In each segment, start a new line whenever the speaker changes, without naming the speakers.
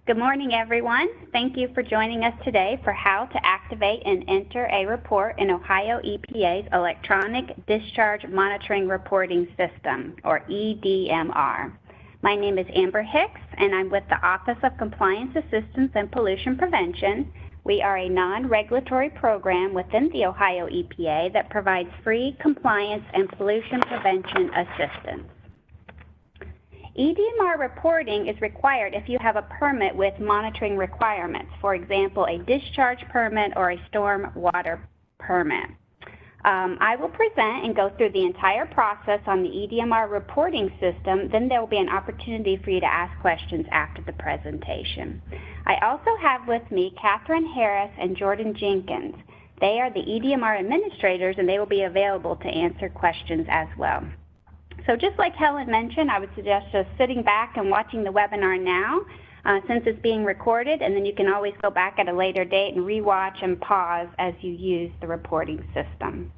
Good morning, everyone. Thank you for joining us today for how to activate and enter a report in Ohio EPA's Electronic Discharge Monitoring Reporting System, or eDMR. My name is Amber Hicks, and I'm with the Office of Compliance Assistance and Pollution Prevention. We are a non-regulatory program within the Ohio EPA that provides free compliance and pollution prevention assistance. eDMR reporting is required if you have a permit with monitoring requirements, for example, a discharge permit or a storm water permit. I will present and go through the entire process on the eDMR reporting system, then there will be an opportunity for you to ask questions after the presentation. I also have with me Catherine Harris and Jordan Jenkins. They are the eDMR administrators and they will be available to answer questions as well. So just like Helen mentioned, I would suggest just sitting back and watching the webinar now since it's being recorded, and then you can always go back at a later date and rewatch and pause as you use the reporting system.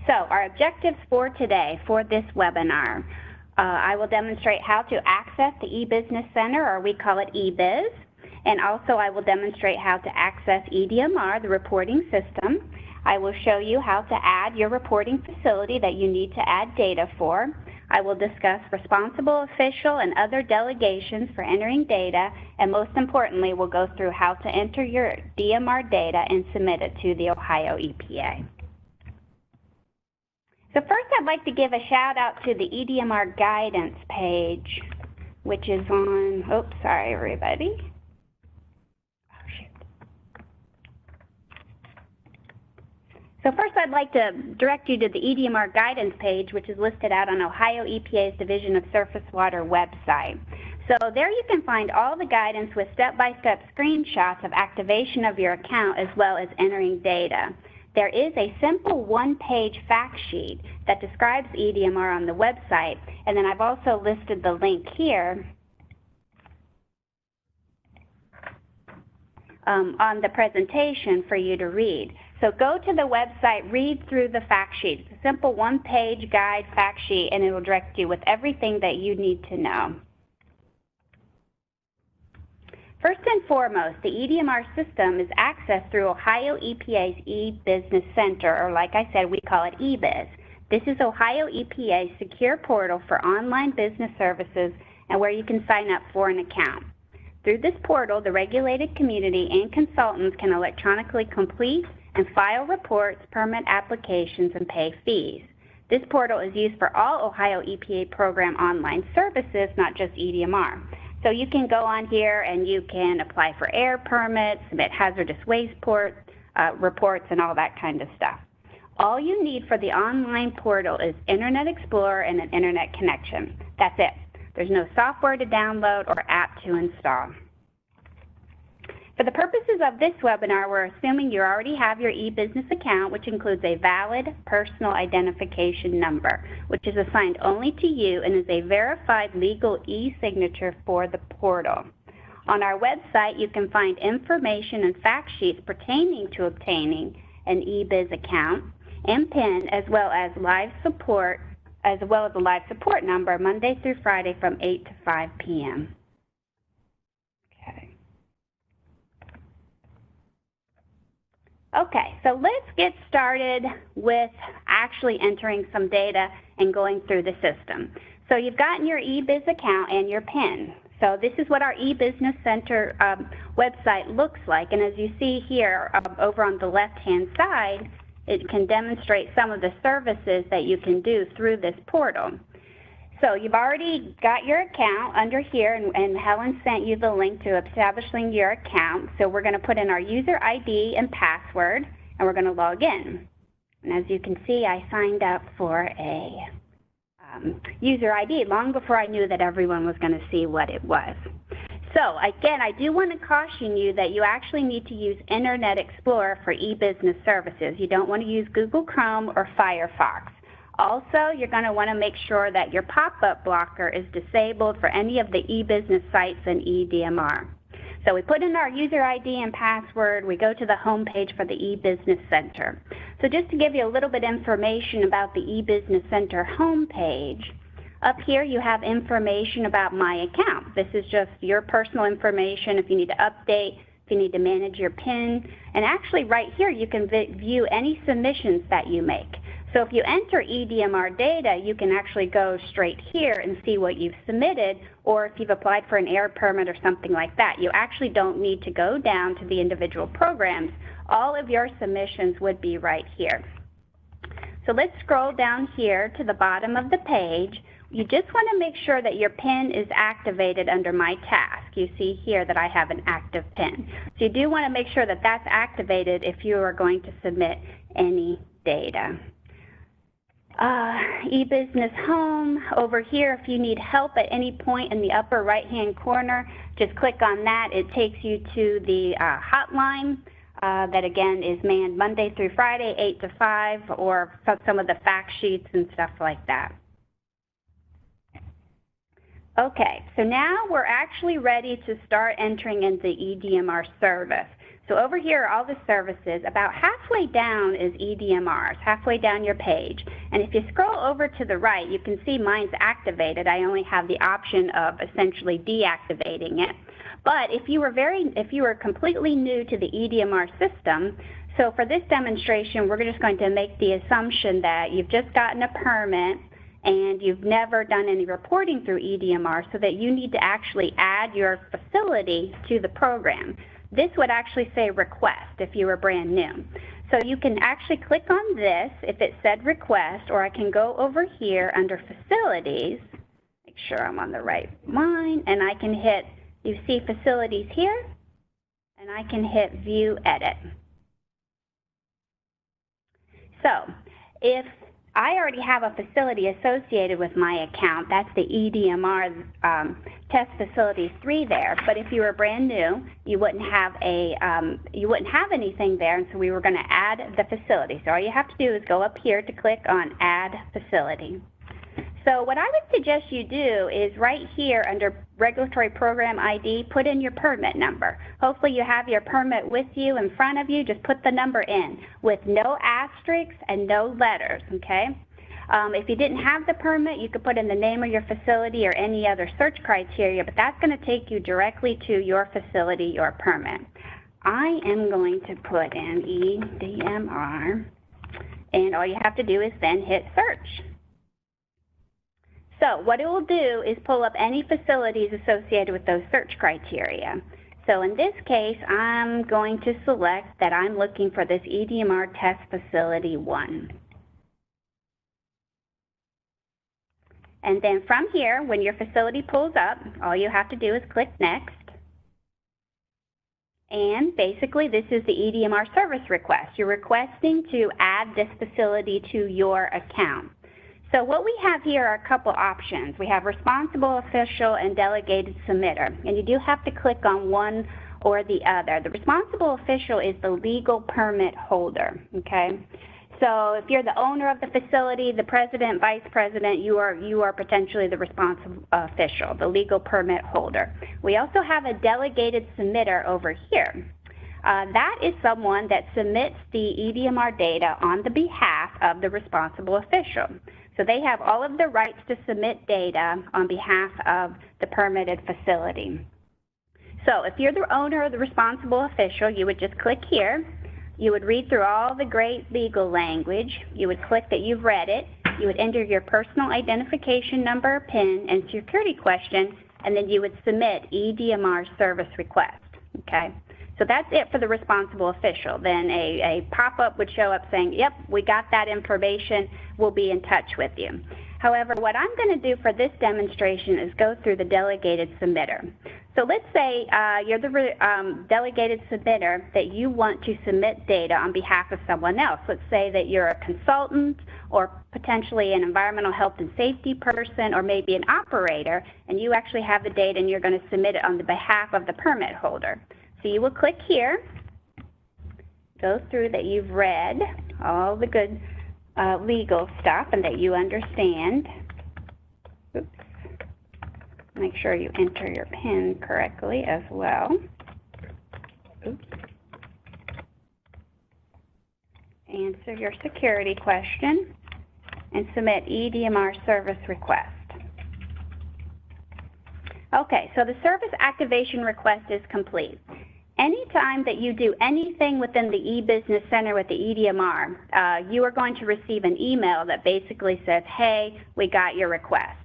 So our objectives for today for this webinar, I will demonstrate how to access the eBusiness Center, or we call it eBiz, and also I will demonstrate how to access eDMR, the reporting system. I will show you how to add your reporting facility that you need to add data for. I will discuss responsible official and other delegations for entering data, and most importantly, we'll go through how to enter your DMR data and submit it to the Ohio EPA. So first, I'd like to give a shout out to the eDMR guidance page, which is on, oops, sorry everybody. So first, I'd like to direct you to the eDMR guidance page, which is listed out on Ohio EPA's Division of Surface Water website. So there you can find all the guidance with step-by-step screenshots of activation of your account as well as entering data. There is a simple one-page fact sheet that describes eDMR on the website, and then I've also listed the link here on the presentation for you to read. So go to the website, read through the fact sheet. It's a simple one-page guide fact sheet, and it will direct you with everything that you need to know. First and foremost, the eDMR system is accessed through Ohio EPA's eBusiness Center, or like I said, we call it eBiz. This is Ohio EPA's secure portal for online business services and where you can sign up for an account. Through this portal, the regulated community and consultants can electronically complete and file reports, permit applications, and pay fees. This portal is used for all Ohio EPA program online services, not just eDMR. So you can go on here and you can apply for air permits, submit hazardous waste reports, and all that kind of stuff. All you need for the online portal is Internet Explorer and an internet connection. That's it. There's no software to download or app to install. For the purposes of this webinar, we're assuming you already have your eBusiness account, which includes a valid personal identification number, which is assigned only to you and is a verified legal e-signature for the portal. On our website, you can find information and fact sheets pertaining to obtaining an eBiz account and PIN, as well as a live support number Monday through Friday from 8 to 5 p.m. Okay, so let's get started with actually entering some data and going through the system. So you've gotten your eBiz account and your PIN. So this is what our eBusiness Center website looks like. And as you see here over on the left-hand side, it can demonstrate some of the services that you can do through this portal. So you've already got your account under here, and Helen sent you the link to establishing your account. So we're going to put in our user ID and password, and we're going to log in. And as you can see, I signed up for a user ID long before I knew that everyone was going to see what it was. So again, I do want to caution you that you actually need to use Internet Explorer for eBusiness services. You don't want to use Google Chrome or Firefox. Also, you're going to want to make sure that your pop-up blocker is disabled for any of the eBusiness sites in eDMR. So we put in our user ID and password. We go to the home page for the eBusiness Center. So just to give you a little bit of information about the eBusiness Center home page, Up here, you have information about My Account. This is just your personal information if you need to update, if you need to manage your PIN. And actually, right here, you can view any submissions that you make. So if you enter eDMR data, you can actually go straight here and see what you've submitted, or if you've applied for an air permit or something like that. You actually don't need to go down to the individual programs. All of your submissions would be right here. So let's scroll down here to the bottom of the page. You just want to make sure that your PIN is activated under My Task. You see here that I have an active PIN. So you do want to make sure that that's activated if you are going to submit any data. eBusiness Home, over here, if you need help at any point in the upper right-hand corner, just click on that. It takes you to the hotline. That again is manned Monday through Friday, 8 to 5, or some of the fact sheets and stuff like that. Okay, so now we're actually ready to start entering in the eDMR service. So over here are all the services. About halfway down is eDMRs, halfway down your page. And if you scroll over to the right, you can see mine's activated. I only have the option of essentially deactivating it. But if you were completely new to the eDMR system, so for this demonstration, we're just going to make the assumption that you've just gotten a permit and you've never done any reporting through eDMR, so that you need to actually add your facility to the program. This would actually say request if you were brand new. So you can actually click on this if it said request, or I can go over here under facilities, make sure I'm on the right line, and I can hit, you see facilities here, and I can hit view edit. So if I already have a facility associated with my account, that's the eDMR test facilities 3 there. But if you were brand new, you wouldn't have anything there, and so we were going to add the facility. So all you have to do is go up here to click on Add Facility. So what I would suggest you do is right here under Regulatory Program ID, put in your permit number. Hopefully you have your permit with you in front of you. Just put the number in with no asterisks and no letters, okay? If you didn't have the permit, you could put in the name of your facility or any other search criteria, but that's going to take you directly to your facility, your permit. I am going to put in eDMR, and all you have to do is then hit search. So what it will do is pull up any facilities associated with those search criteria. So in this case, I'm going to select that I'm looking for this eDMR test facility 1. And then from here, when your facility pulls up, all you have to do is click next. And basically, this is the eDMR service request. You're requesting to add this facility to your account. So what we have here are a couple options. We have responsible official and delegated submitter, and you do have to click on one or the other. The responsible official is the legal permit holder, okay? So if you're the owner of the facility, the president, vice president, you are potentially the responsible official, the legal permit holder. We also have a delegated submitter over here. That is someone that submits the eDMR data on the behalf of the responsible official. So they have all of the rights to submit data on behalf of the permitted facility. So if you're the owner or the responsible official, you would just click here. You would read through all the great legal language. You would click that you've read it. You would enter your personal identification number, PIN, and security question, and then you would submit eDMR service request, okay? So that's it for the responsible official. Then a pop-up would show up saying, yep, we got that information, we'll be in touch with you. However, what I'm going to do for this demonstration is go through the delegated submitter. So let's say you're the delegated submitter that you want to submit data on behalf of someone else. Let's say that you're a consultant or potentially an environmental health and safety person or maybe an operator, and you actually have the data and you're going to submit it on the behalf of the permit holder. So you will click here, go through that you've read all the good legal stuff and that you understand. Oops. Make sure you enter your PIN correctly as well. Oops. Answer your security question and submit eDMR service request. Okay, so the service activation request is complete. Anytime that you do anything within the e-business center with the eDMR, you are going to receive an email that basically says, hey, we got your request.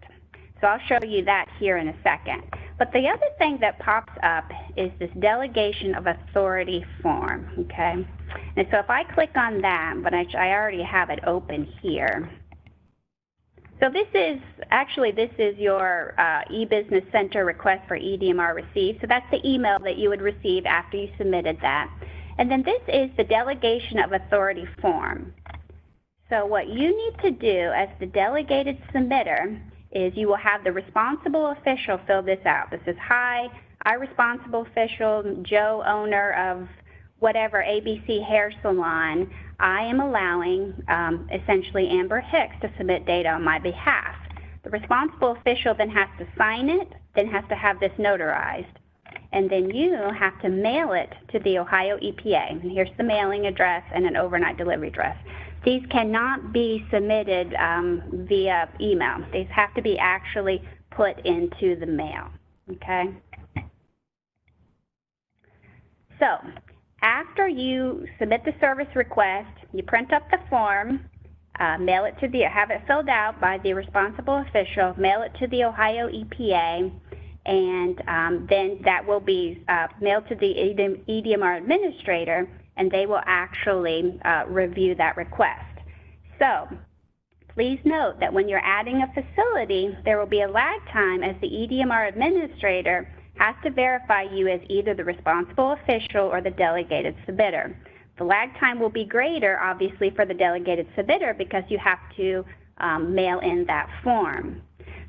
So I'll show you that here in a second. But the other thing that pops up is this Delegation of Authority form, okay? And so if I click on that, but I already have it open here. So this is your e-business center request for eDMR received. So that's the email that you would receive after you submitted that. And then this is the Delegation of Authority form. So what you need to do as the delegated submitter is you will have the responsible official fill this out. This is, hi, I responsible official, Joe, owner of whatever ABC hair salon, I am allowing essentially Amber Hicks to submit data on my behalf. The responsible official then has to sign it, then has to have this notarized, and then you have to mail it to the Ohio EPA. And here's the mailing address and an overnight delivery address. These cannot be submitted via email. These have to be actually put into the mail, okay? So, after you submit the service request, you print up the form, mail it to have it filled out by the responsible official, mail it to the Ohio EPA, and then that will be mailed to the eDMR administrator, and they will actually review that request. So, please note that when you're adding a facility, there will be a lag time as the eDMR administrator has to verify you as either the responsible official or the delegated submitter. The lag time will be greater, obviously, for the delegated submitter because you have to mail in that form.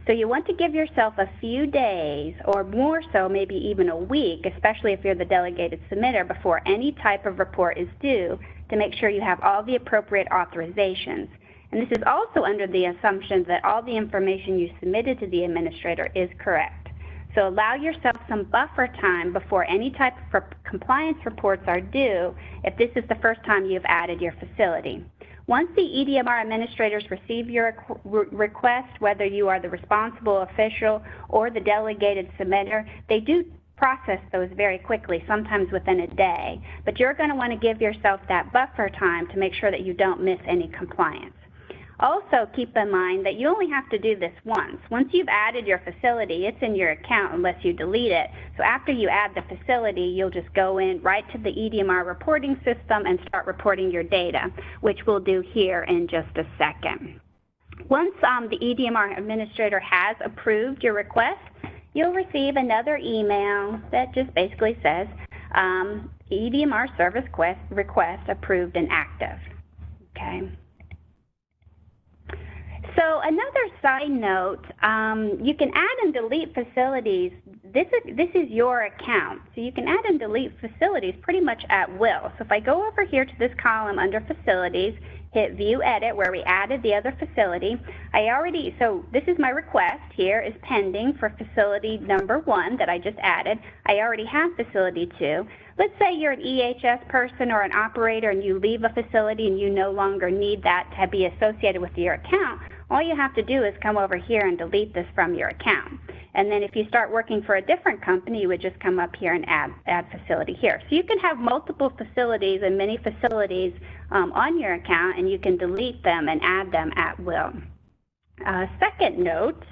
So you want to give yourself a few days, or more so, maybe even a week, especially if you're the delegated submitter, before any type of report is due to make sure you have all the appropriate authorizations. And this is also under the assumption that all the information you submitted to the administrator is correct. So allow yourself some buffer time before any type of compliance reports are due if this is the first time you've added your facility. Once the eDMR administrators receive your request, whether you are the responsible official or the delegated submitter, they do process those very quickly, sometimes within a day. But you're going to want to give yourself that buffer time to make sure that you don't miss any compliance. Also, keep in mind that you only have to do this once. Once you've added your facility, it's in your account unless you delete it. So after you add the facility, you'll just go in right to the eDMR reporting system and start reporting your data, which we'll do here in just a second. Once the eDMR administrator has approved your request, you'll receive another email that just basically says, eDMR service request approved and active, okay? So another side note, you can add and delete facilities. This is your account, so you can add and delete facilities pretty much at will. So if I go over here to this column under facilities, hit view edit where we added the other facility. So this is my request here is pending for facility number 1 that I just added. I already have facility 2. Let's say you're an EHS person or an operator and you leave a facility and you no longer need that to be associated with your account. All you have to do is come over here and delete this from your account. And then if you start working for a different company, you would just come up here and add facility here. So you can have multiple facilities and many facilities on your account, and you can delete them and add them at will. Second note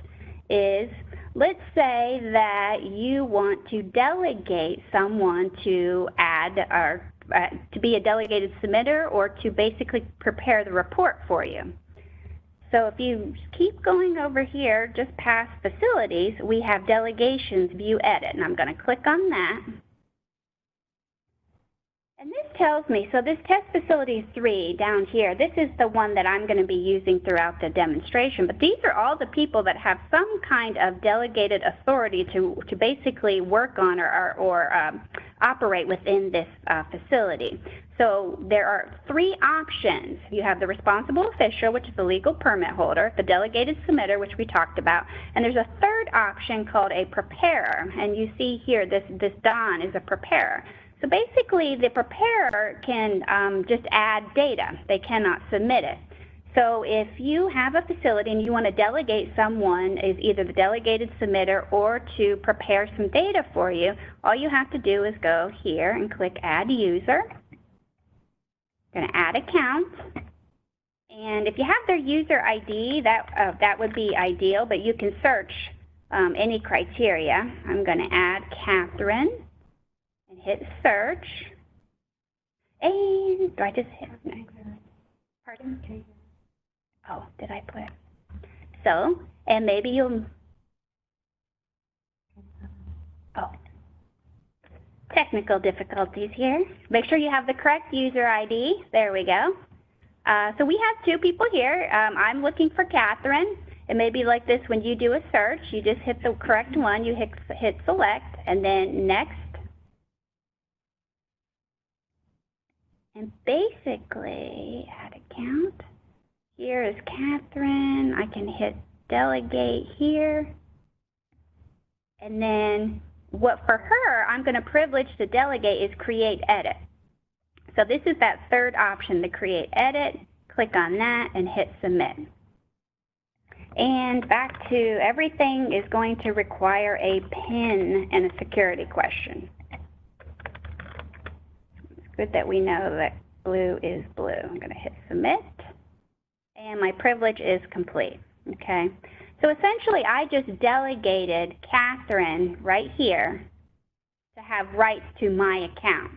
is, let's say that you want to delegate someone to add or to be a delegated submitter or to basically prepare the report for you. So if you keep going over here, just past facilities, we have delegations, view edit, and I'm going to click on that. And this tells me, so this test facility 3 down here, this is the one that I'm going to be using throughout the demonstration, but these are all the people that have some kind of delegated authority to basically work on or operate within this facility. So there are 3 options. You have the responsible official, which is the legal permit holder, the delegated submitter, which we talked about, and there's a third option called a preparer. And you see here, this Don is a preparer. So basically, the preparer can just add data. They cannot submit it. So if you have a facility and you want to delegate someone as either the delegated submitter or to prepare some data for you, all you have to do is go here and click Add User. I'm going to add account. And if you have their user ID, that would be ideal, but you can search any criteria. I'm going to add Catherine and hit search. And do I just hit next? Pardon? Oh, did I put? So, and maybe you'll, technical difficulties here. Make sure you have the correct user ID. There we go. So we have two people here. I'm looking for Catherine. It may be like this when you do a search. You just hit the correct one. You hit select and then next. And basically, add account. Here is Catherine. I can hit delegate here. And then what for her, I'm going to privilege to delegate is create edit. So this is that third option, the create edit. Click on that and hit submit. And back to everything is going to require a PIN and a security question. It's good that we know that blue is blue. I'm going to hit submit. And my privilege is complete, okay? So essentially, I just delegated Catherine right here to have rights to my account.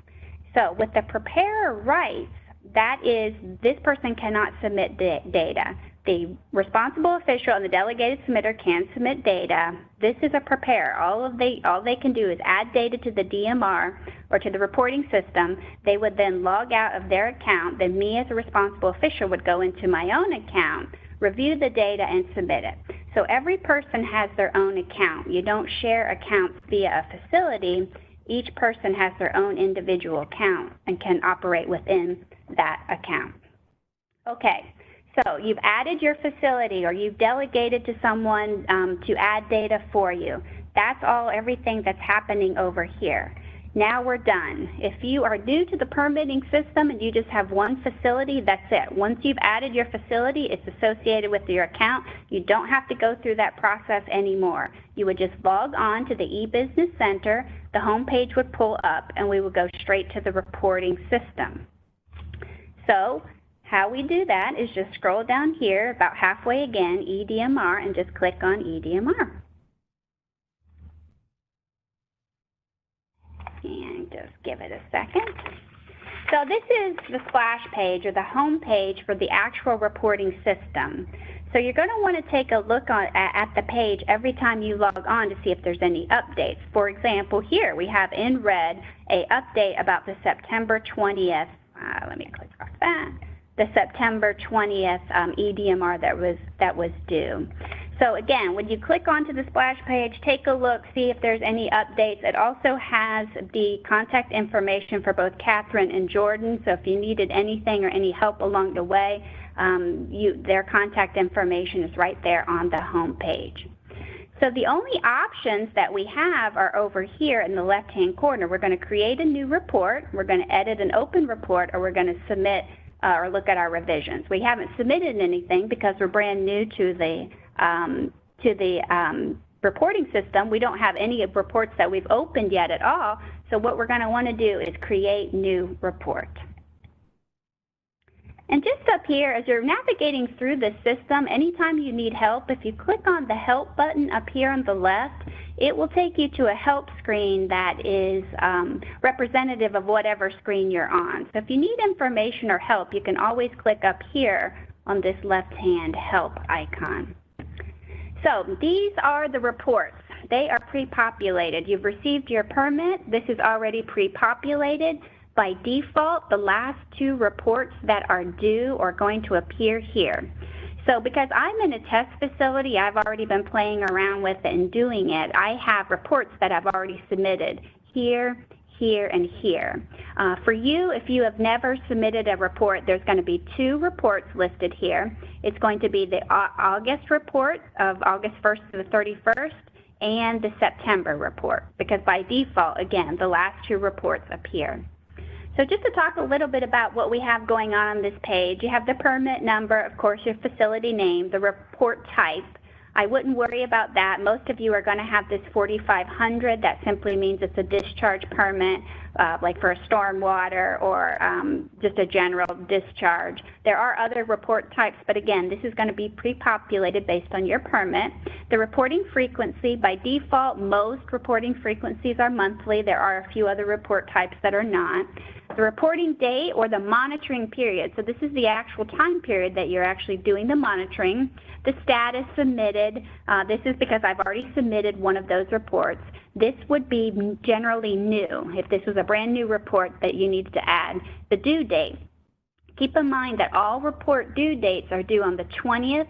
So with the preparer rights, that is, this person cannot submit data. The responsible official and the delegated submitter can submit data. This is a preparer. All they can do is add data to the DMR or to the reporting system. They would then log out of their account. Then me as a responsible official would go into my own account, review the data, and submit it. So every person has their own account. You don't share accounts via a facility. Each person has their own individual account and can operate within that account. Okay. So you've added your facility or you've delegated to someone to add data for you. That's all, everything that's happening over here. Now we're done. If you are new to the permitting system and you just have one facility, that's it. Once you've added your facility, it's associated with your account. You don't have to go through that process anymore. You would just log on to the eBusiness Center, the home page would pull up, and we would go straight to the reporting system. So how we do that is just scroll down here about halfway again, eDMR, and just click on eDMR. And just give it a second. So this is the splash page or the home page for the actual reporting system. So you're going to want to take a look at the page every time you log on to see if there's any updates. For example, here we have in red an update about the September 20th. Let me click off that. The September 20th eDMR that was due. So again, when you click onto the splash page, take a look, see if there's any updates. It also has the contact information for both Catherine and Jordan. So if you needed anything or any help along the way, their contact information is right there on the home page. So the only options that we have are over here in the left-hand corner. We're going to create a new report, we're going to edit an open report, or we're going to submit or look at our revisions. We haven't submitted anything because we're brand new to the reporting system. We don't have any reports that we've opened yet at all. So what we're going to want to do is create new report. And just up here, as you're navigating through the system, anytime you need help, if you click on the help button up here on the left, it will take you to a help screen that is representative of whatever screen you're on. So if you need information or help, you can always click up here on this left-hand help icon. So these are the reports. They are pre-populated. You've received your permit. This is already pre-populated. By default, the last two reports that are due are going to appear here. So because I'm in a test facility, I've already been playing around with it and doing it. I have reports that I've already submitted here, here, and here. For you, if you have never submitted a report, there's going to be two reports listed here. It's going to be the August report of August 1st to the 31st and the September report, because by default, again, the last two reports appear. So just to talk a little bit about what we have going on this page, you have the permit number, of course, your facility name, the report type. I wouldn't worry about that. Most of you are going to have this 4500. That simply means it's a discharge permit, like for a stormwater or just a general discharge. There are other report types, but again, this is going to be pre-populated based on your permit. The reporting frequency, by default, most reporting frequencies are monthly. There are a few other report types that are not. The reporting date or the monitoring period, so this is the actual time period that you're actually doing the monitoring. The status submitted, this is because I've already submitted one of those reports. This would be generally new, if this was a brand new report that you needed to add. The due date, keep in mind that all report due dates are due on the 20th,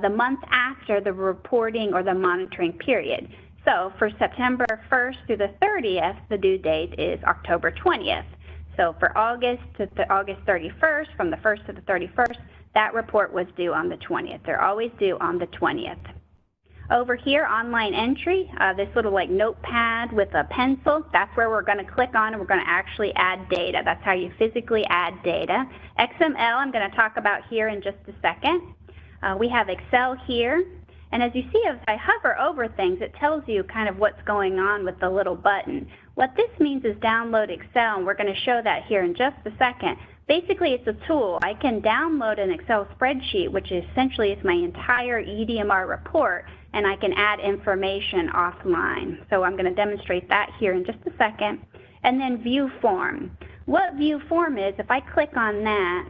the month after the reporting or the monitoring period. So for September 1st through the 30th, the due date is October 20th. So for August to August 31st, from the 1st to the 31st, that report was due on the 20th. They're always due on the 20th. Over here, online entry, this little like notepad with a pencil, that's where we're going to click on and we're going to actually add data. That's how you physically add data. XML, I'm going to talk about here in just a second. We have Excel here. And as you see, as I hover over things, it tells you kind of what's going on with the little button. What this means is download Excel, and we're going to show that here in just a second. Basically, it's a tool. I can download an Excel spreadsheet, which essentially is my entire eDMR report, and I can add information offline. So I'm going to demonstrate that here in just a second. And then view form. What view form is, if I click on that,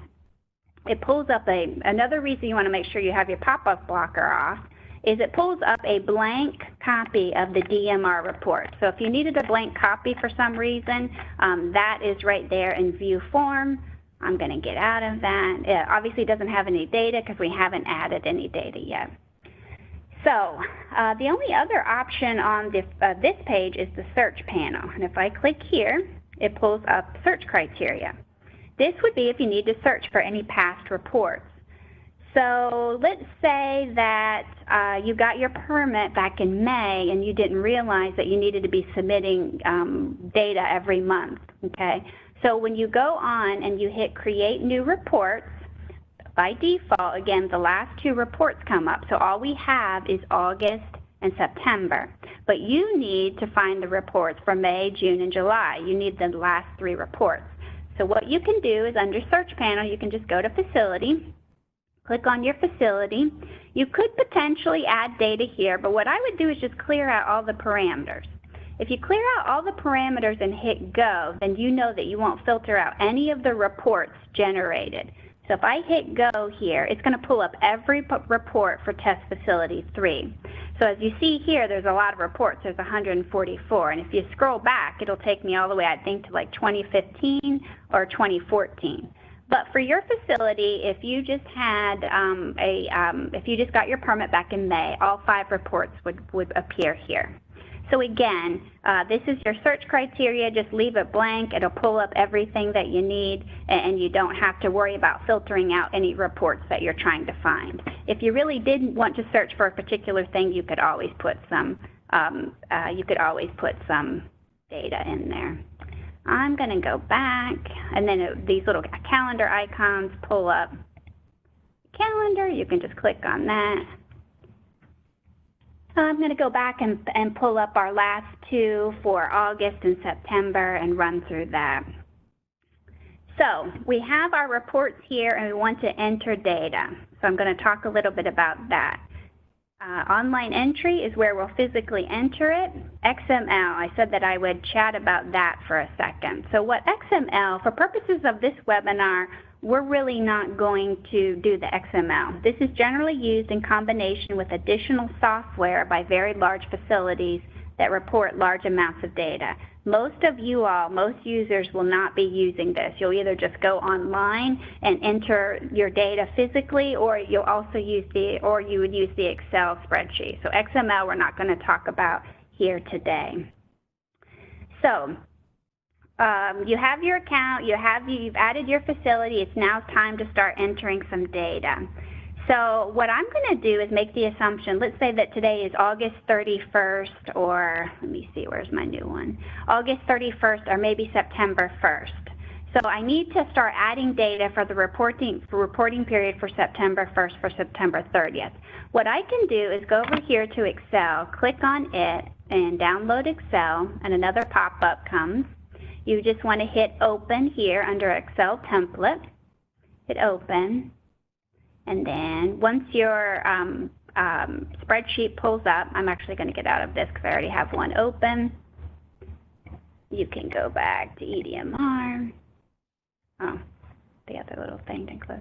it pulls up another reason you want to make sure you have your pop-up blocker off is it pulls up a blank copy of the DMR report. So if you needed a blank copy for some reason, that is right there in view form. I'm going to get out of that. It obviously doesn't have any data because we haven't added any data yet. So the only other option on this page is the search panel. And if I click here, it pulls up search criteria. This would be if you need to search for any past reports. So let's say that you got your permit back in May and you didn't realize that you needed to be submitting data every month, okay? So when you go on and you hit create new reports, by default, again, the last two reports come up. So all we have is August and September. But you need to find the reports for May, June, and July. You need the last three reports. So what you can do is under search panel, you can just go to facility, click on your facility. You could potentially add data here, but what I would do is just clear out all the parameters. If you clear out all the parameters and hit go, then you know that you won't filter out any of the reports generated. So if I hit go here, it's going to pull up every report for test facility 3. So as you see here, there's a lot of reports. There's 144. And if you scroll back, it'll take me all the way, I think, to like 2015 or 2014. But for your facility, if you just had if you just got your permit back in May, all 5 reports would appear here. So again, this is your search criteria. Just leave it blank. It'll pull up everything that you need, and you don't have to worry about filtering out any reports that you're trying to find. If you really didn't want to search for a particular thing, you could always put some data in there. I'm going to go back, and then these little calendar icons pull up calendar. You can just click on that. I'm going to go back and pull up our last 2 for August and September and run through that. So we have our reports here, and we want to enter data. So I'm going to talk a little bit about that. Online entry is where we'll physically enter it. XML, I said that I would chat about that for a second. So what XML, for purposes of this webinar, we're really not going to do the XML. This is generally used in combination with additional software by very large facilities that report large amounts of data. Most users will not be using this. You'll either just go online and enter your data physically, or you'll also use you would use the Excel spreadsheet. So XML we're not going to talk about here today. So you have your account, you've added your facility. It's now time to start entering some data. So what I'm going to do is make the assumption, let's say that today is August 31st, or let me see, where's my new one? August 31st or maybe September 1st. So I need to start adding data for the reporting period for September 1st for September 30th. What I can do is go over here to Excel, click on it, and download Excel, and another pop-up comes. You just want to hit Open here under Excel Template. Hit Open, and then once your spreadsheet pulls up, I'm actually going to get out of this because I already have one open. You can go back to eDMR. Oh, the other little thing didn't close.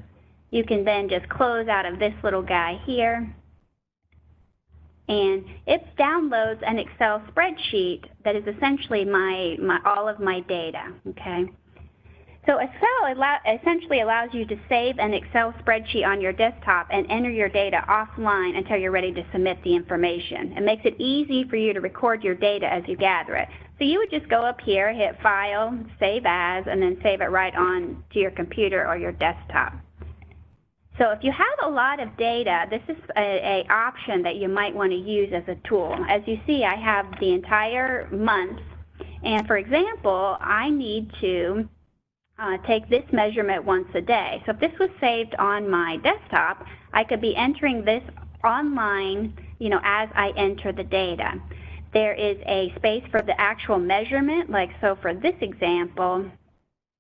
You can then just close out of this little guy here. And it downloads an Excel spreadsheet that is essentially all of my data, okay? So Excel essentially allows you to save an Excel spreadsheet on your desktop and enter your data offline until you're ready to submit the information. It makes it easy for you to record your data as you gather it. So you would just go up here, hit File, Save As, and then save it right on to your computer or your desktop. So if you have a lot of data, this is an option that you might want to use as a tool. As you see, I have the entire month, and for example, I need to take this measurement once a day. So if this was saved on my desktop, I could be entering this online, as I enter the data. There is a space for the actual measurement, like so for this example,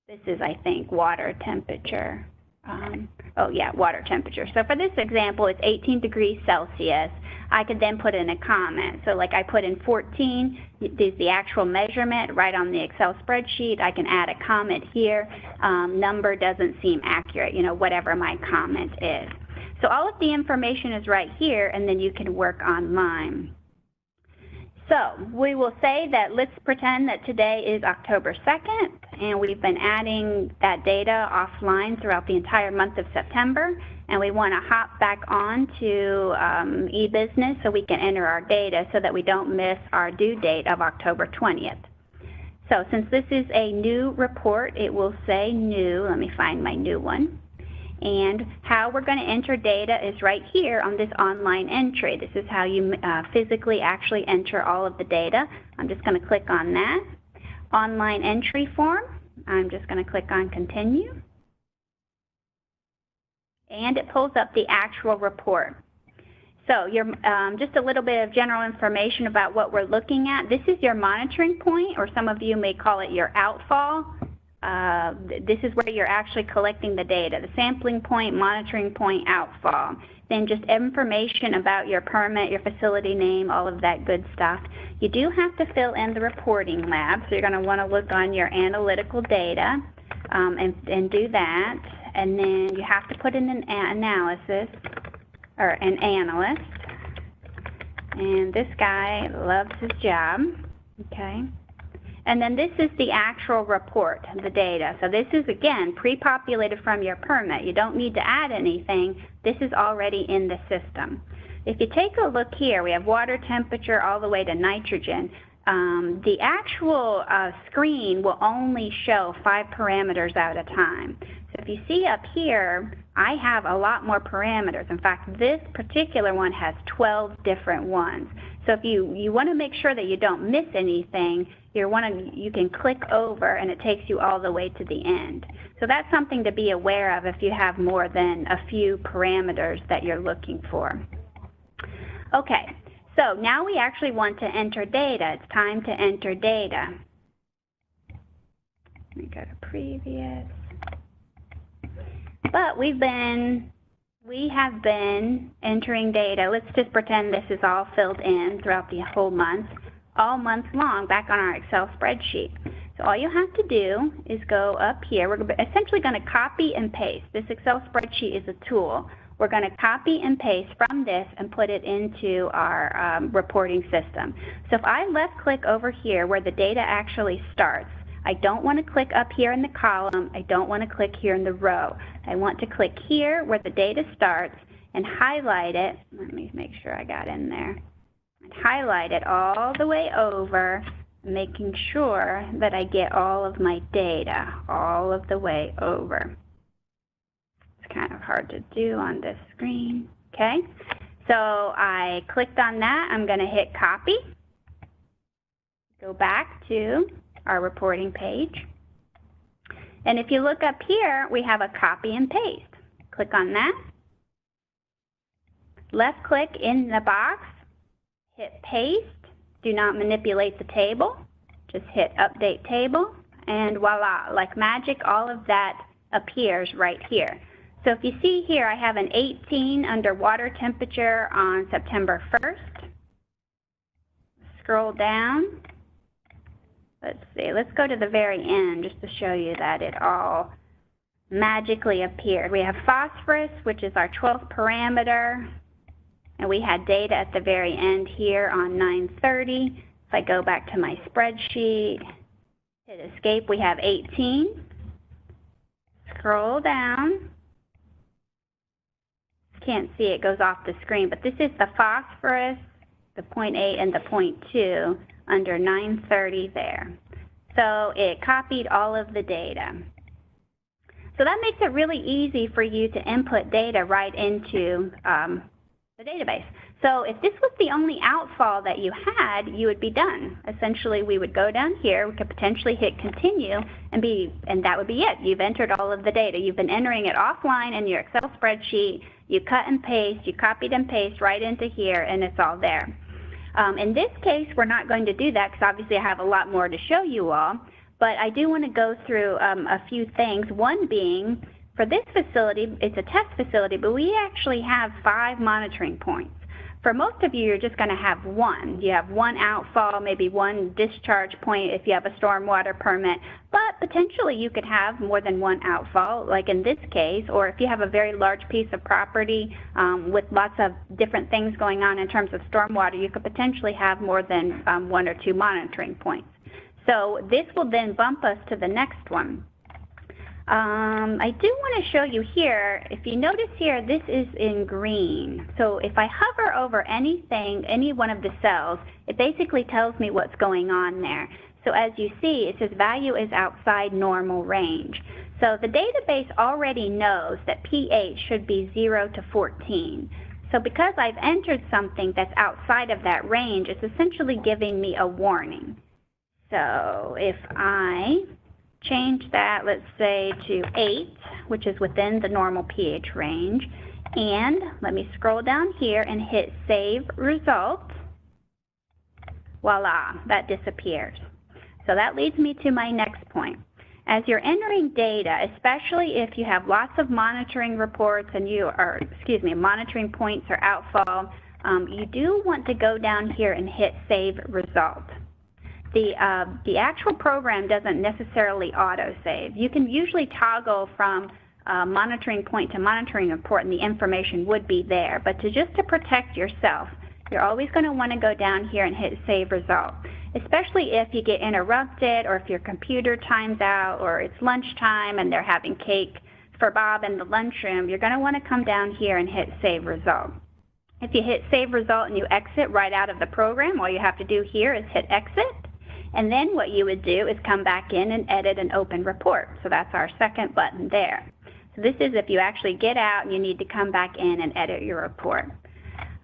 this is, I think, water temperature. Water temperature. So for this example, it's 18 degrees Celsius. I could then put in a comment. So like I put in 14 is the actual measurement right on the Excel spreadsheet. I can add a comment here. Number doesn't seem accurate, whatever my comment is. So all of the information is right here, and then you can work online. So we will say that let's pretend that today is October 2nd, and we've been adding that data offline throughout the entire month of September, and we want to hop back on to eBusiness so we can enter our data so that we don't miss our due date of October 20th. So since this is a new report, it will say new. Let me find my new one. And how we're going to enter data is right here on this online entry. This is how you physically actually enter all of the data. I'm just going to click on that. Online entry form. I'm just going to click on continue. And it pulls up the actual report. So just a little bit of general information about what we're looking at. This is your monitoring point, or some of you may call it your outfall. This is where you're actually collecting the data, the sampling point, monitoring point, outfall. Then just information about your permit, your facility name, all of that good stuff. You do have to fill in the reporting lab, so you're going to want to look on your analytical data and do that. And then you have to put in an analysis, or an analyst. And this guy loves his job, okay? And then this is the actual report, the data. So this is, again, pre-populated from your permit. You don't need to add anything. This is already in the system. If you take a look here, we have water temperature all the way to nitrogen. The actual screen will only show 5 parameters at a time. So if you see up here, I have a lot more parameters. In fact, this particular one has 12 different ones. So if you want to make sure that you don't miss anything, you can click over and it takes you all the way to the end. So that's something to be aware of if you have more than a few parameters that you're looking for. Okay, so now we actually want to enter data. It's time to enter data. Let me go to previous. But we have been entering data. Let's just pretend this is all filled in throughout the whole month, all month long, back on our Excel spreadsheet. So all you have to do is go up here. We're essentially going to copy and paste. This Excel spreadsheet is a tool. We're going to copy and paste from this and put it into our reporting system. So if I left click over here where the data actually starts, I don't want to click up here in the column. I don't want to click here in the row. I want to click here where the data starts and highlight it. Let me make sure I got in there. And highlight it all the way over, making sure that I get all of my data all of the way over. It's kind of hard to do on this screen. Okay, so I clicked on that. I'm going to hit copy. Go back to our reporting page. And if you look up here, we have a copy and paste. Click on that. Left click in the box, hit paste. Do not manipulate the table. Just hit update table, and voila, like magic, all of that appears right here. So if you see here, I have an 18 under water temperature on September 1st. Scroll down. Let's see, let's go to the very end just to show you that it all magically appeared. We have phosphorus, which is our 12th parameter, and we had data at the very end here on 9/30. If I go back to my spreadsheet, hit escape, we have 18. Scroll down. Can't see, it goes off the screen, but this is the phosphorus, the 0.8 and the 0.2 under 9/30 there. So it copied all of the data. So that makes it really easy for you to input data right into the database. So if this was the only outfall that you had, you would be done. Essentially, we would go down here, we could potentially hit continue, and that would be it. You've entered all of the data. You've been entering it offline in your Excel spreadsheet. You cut and paste, you copied and paste right into here, and it's all there. In this case, we're not going to do that because obviously I have a lot more to show you all, but I do want to go through a few things. One being, for this facility, it's a test facility, but we actually have 5 monitoring points. For most of you, you're just going to have one. You have one outfall, maybe one discharge point if you have a stormwater permit, but potentially you could have more than one outfall, like in this case, or if you have a very large piece of property with lots of different things going on in terms of stormwater, you could potentially have more than 1 or 2 monitoring points. So this will then bump us to the next one. I do want to show you here, if you notice here, this is in green. So if I hover over anything, any one of the cells, it basically tells me what's going on there. So as you see, it says value is outside normal range. So the database already knows that pH should be 0 to 14. So because I've entered something that's outside of that range, it's essentially giving me a warning. So if I change that, let's say, to 8, which is within the normal pH range, and let me scroll down here and hit Save Result. Voila, that disappears. So that leads me to my next point. As you're entering data, especially if you have lots of monitoring reports and monitoring points or outfall, you do want to go down here and hit Save Result. The actual program doesn't necessarily auto-save. You can usually toggle from monitoring point to monitoring report and the information would be there, but just to protect yourself, you're always going to want to go down here and hit Save Result, especially if you get interrupted or if your computer times out or it's lunchtime and they're having cake for Bob in the lunchroom. You're going to want to come down here and hit Save Result. If you hit Save Result and you exit right out of the program, all you have to do here is hit Exit. And then what you would do is come back in and edit an open report. So that's our second button there. So this is if you actually get out and you need to come back in and edit your report.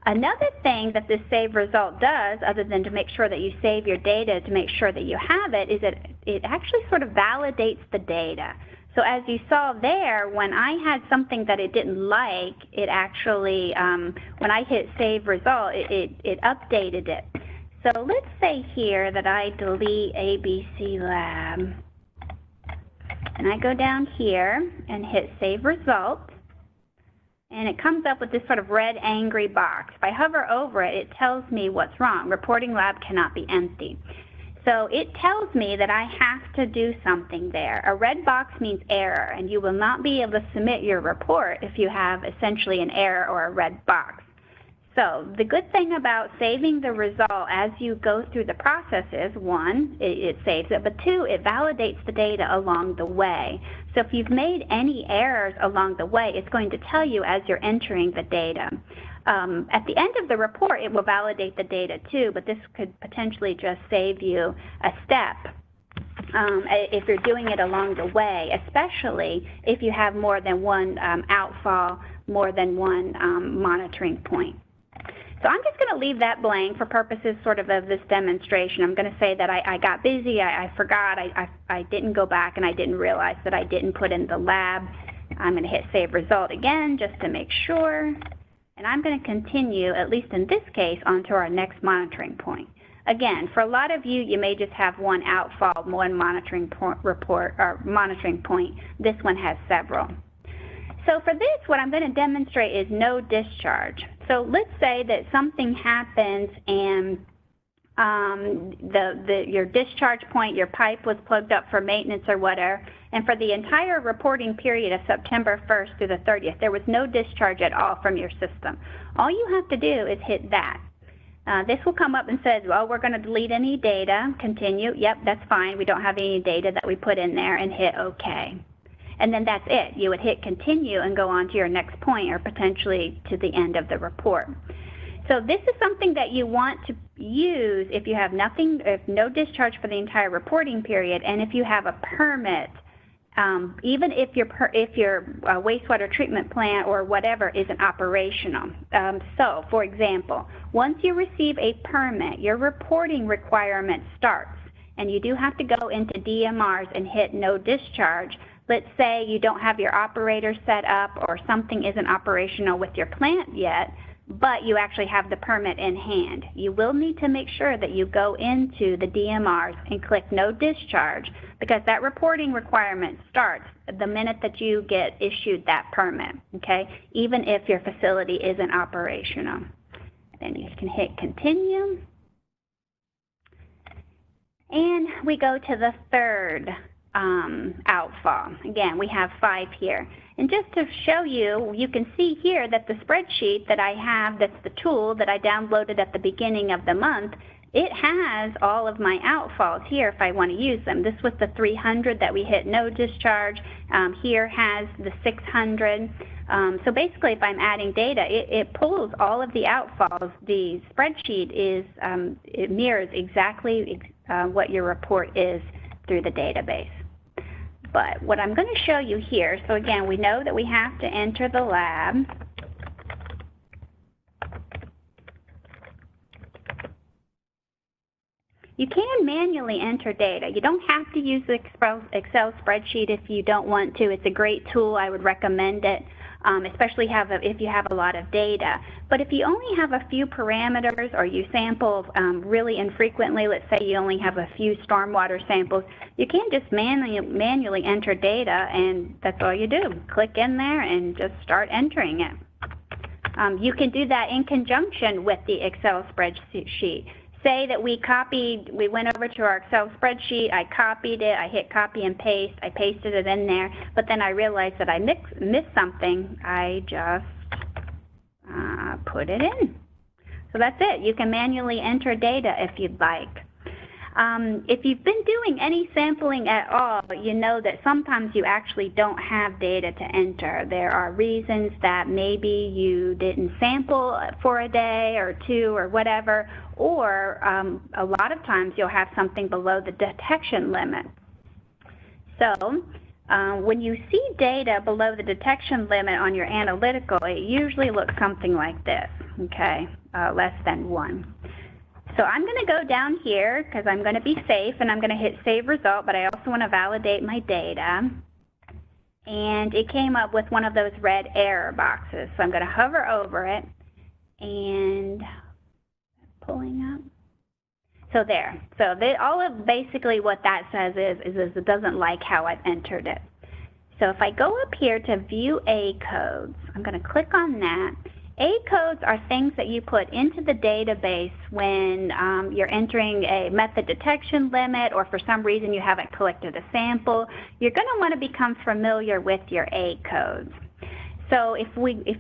Another thing that this Save Result does, other than to make sure that you save your data to make sure that you have it, is that it actually sort of validates the data. So as you saw there, when I had something that it didn't like, it actually, when I hit Save Result, it updated it. So let's say here that I delete ABC Lab, and I go down here and hit Save Result, and it comes up with this sort of red angry box. If I hover over it, it tells me what's wrong. Reporting lab cannot be empty. So it tells me that I have to do something there. A red box means error, and you will not be able to submit your report if you have essentially an error or a red box. So the good thing about saving the result as you go through the process is, 1, it saves it, but 2, it validates the data along the way. So if you've made any errors along the way, it's going to tell you as you're entering the data. At the end of the report, it will validate the data too, but this could potentially just save you a step if you're doing it along the way, especially if you have more than one outfall, more than one monitoring point. So I'm just going to leave that blank for purposes sort of this demonstration. I'm going to say that I got busy, I forgot, I didn't go back, and I didn't realize that I didn't put in the lab. I'm going to hit Save Result again just to make sure. And I'm going to continue, at least in this case, onto our next monitoring point. Again, for a lot of you, you may just have one outfall, one monitoring report or monitoring point. This one has several. So for this, what I'm going to demonstrate is no discharge. So let's say that something happens and your discharge point, your pipe was plugged up for maintenance or whatever, and for the entire reporting period of September 1st through the 30th, there was no discharge at all from your system. All you have to do is hit that. This will come up and says, well, we're going to delete any data, continue, yep, that's fine, we don't have any data that we put in there, and hit OK. And then that's it. You would hit continue and go on to your next point or potentially to the end of the report. So this is something that you want to use if you have nothing, if no discharge for the entire reporting period, and if you have a permit, even if your wastewater treatment plant or whatever isn't operational. So, for example, once you receive a permit, your reporting requirement starts, and you do have to go into DMRs and hit no discharge. Let's say you don't have your operator set up or something isn't operational with your plant yet, but you actually have the permit in hand. You will need to make sure that you go into the DMRs and click no discharge, because that reporting requirement starts the minute that you get issued that permit, okay, even if your facility isn't operational. Then you can hit continue. And we go to the third outfall. Again, we have 5 here. And just to show you, you can see here that the spreadsheet that I have, that's the tool that I downloaded at the beginning of the month, it has all of my outfalls here if I want to use them. This was the 300 that we hit no discharge. Here has the 600. So basically, if I'm adding data, it pulls all of the outfalls. The spreadsheet is, it mirrors exactly what your report is through the database. But what I'm going to show you here, so again, we know that we have to enter the lab. You can manually enter data. You don't have to use the Excel spreadsheet if you don't want to. It's a great tool. I would recommend it, especially if you have a lot of data. But if you only have a few parameters or you sample really infrequently, let's say you only have a few stormwater samples, you can just manually enter data, and that's all you do. Click in there and just start entering it. You can do that in conjunction with the Excel spreadsheet. Say that we went over to our Excel spreadsheet, I copied it, I hit copy and paste, I pasted it in there, but then I realized that I missed something. I just put it in. So that's it. You can manually enter data if you'd like. If you've been doing any sampling at all, you know that sometimes you actually don't have data to enter. There are reasons that maybe you didn't sample for a day or two or whatever, or a lot of times you'll have something below the detection limit. So when you see data below the detection limit on your analytical, it usually looks something like this, okay, less than 1. So I'm going to go down here because I'm going to be safe, and I'm going to hit Save Result, but I also want to validate my data. And it came up with one of those red error boxes. So I'm going to hover over it, and pulling up. So there. So all of basically what that says is it doesn't like how I've entered it. So if I go up here to View A Codes, I'm going to click on that. A codes are things that you put into the database when you're entering a method detection limit, or for some reason you haven't collected a sample. You're going to want to become familiar with your A codes. So if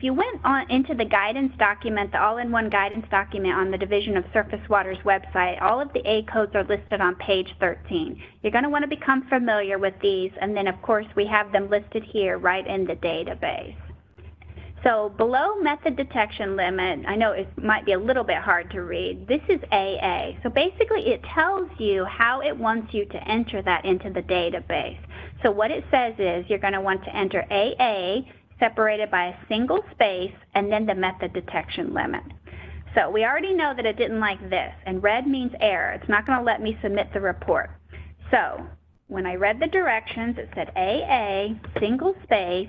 you went into the guidance document, the all-in-one guidance document on the Division of Surface Waters website, all of the A codes are listed on page 13. You're going to want to become familiar with these, and then of course we have them listed here right in the database. So below method detection limit, I know it might be a little bit hard to read, this is AA. So basically it tells you how it wants you to enter that into the database. So what it says is you're going to want to enter AA separated by a single space and then the method detection limit. So we already know that it didn't like this, and red means error. It's not going to let me submit the report. So when I read the directions, it said AA, single space,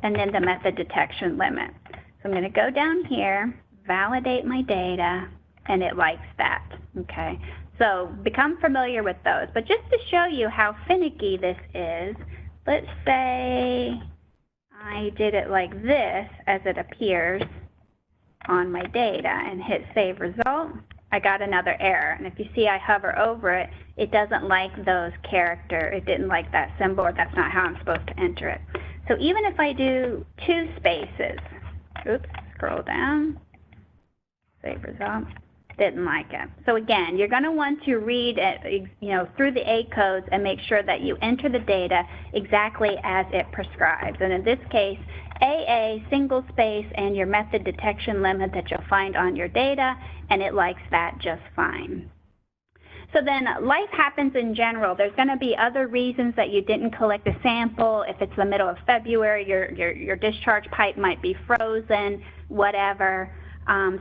and then the method detection limit. So I'm going to go down here, validate my data, and it likes that, okay? So become familiar with those. But just to show you how finicky this is, let's say I did it like this as it appears on my data and hit save result. I got another error. And if you see I hover over it, it doesn't like those characters. It didn't like that symbol, or that's not how I'm supposed to enter it. So even if I do 2 spaces, oops, scroll down, save result, didn't like it. So again, you're going to want to read it, through the A codes and make sure that you enter the data exactly as it prescribes. And in this case, AA, single space, and your method detection limit that you'll find on your data, and it likes that just fine. So then life happens in general. There's going to be other reasons that you didn't collect a sample. If it's the middle of February, your discharge pipe might be frozen, whatever.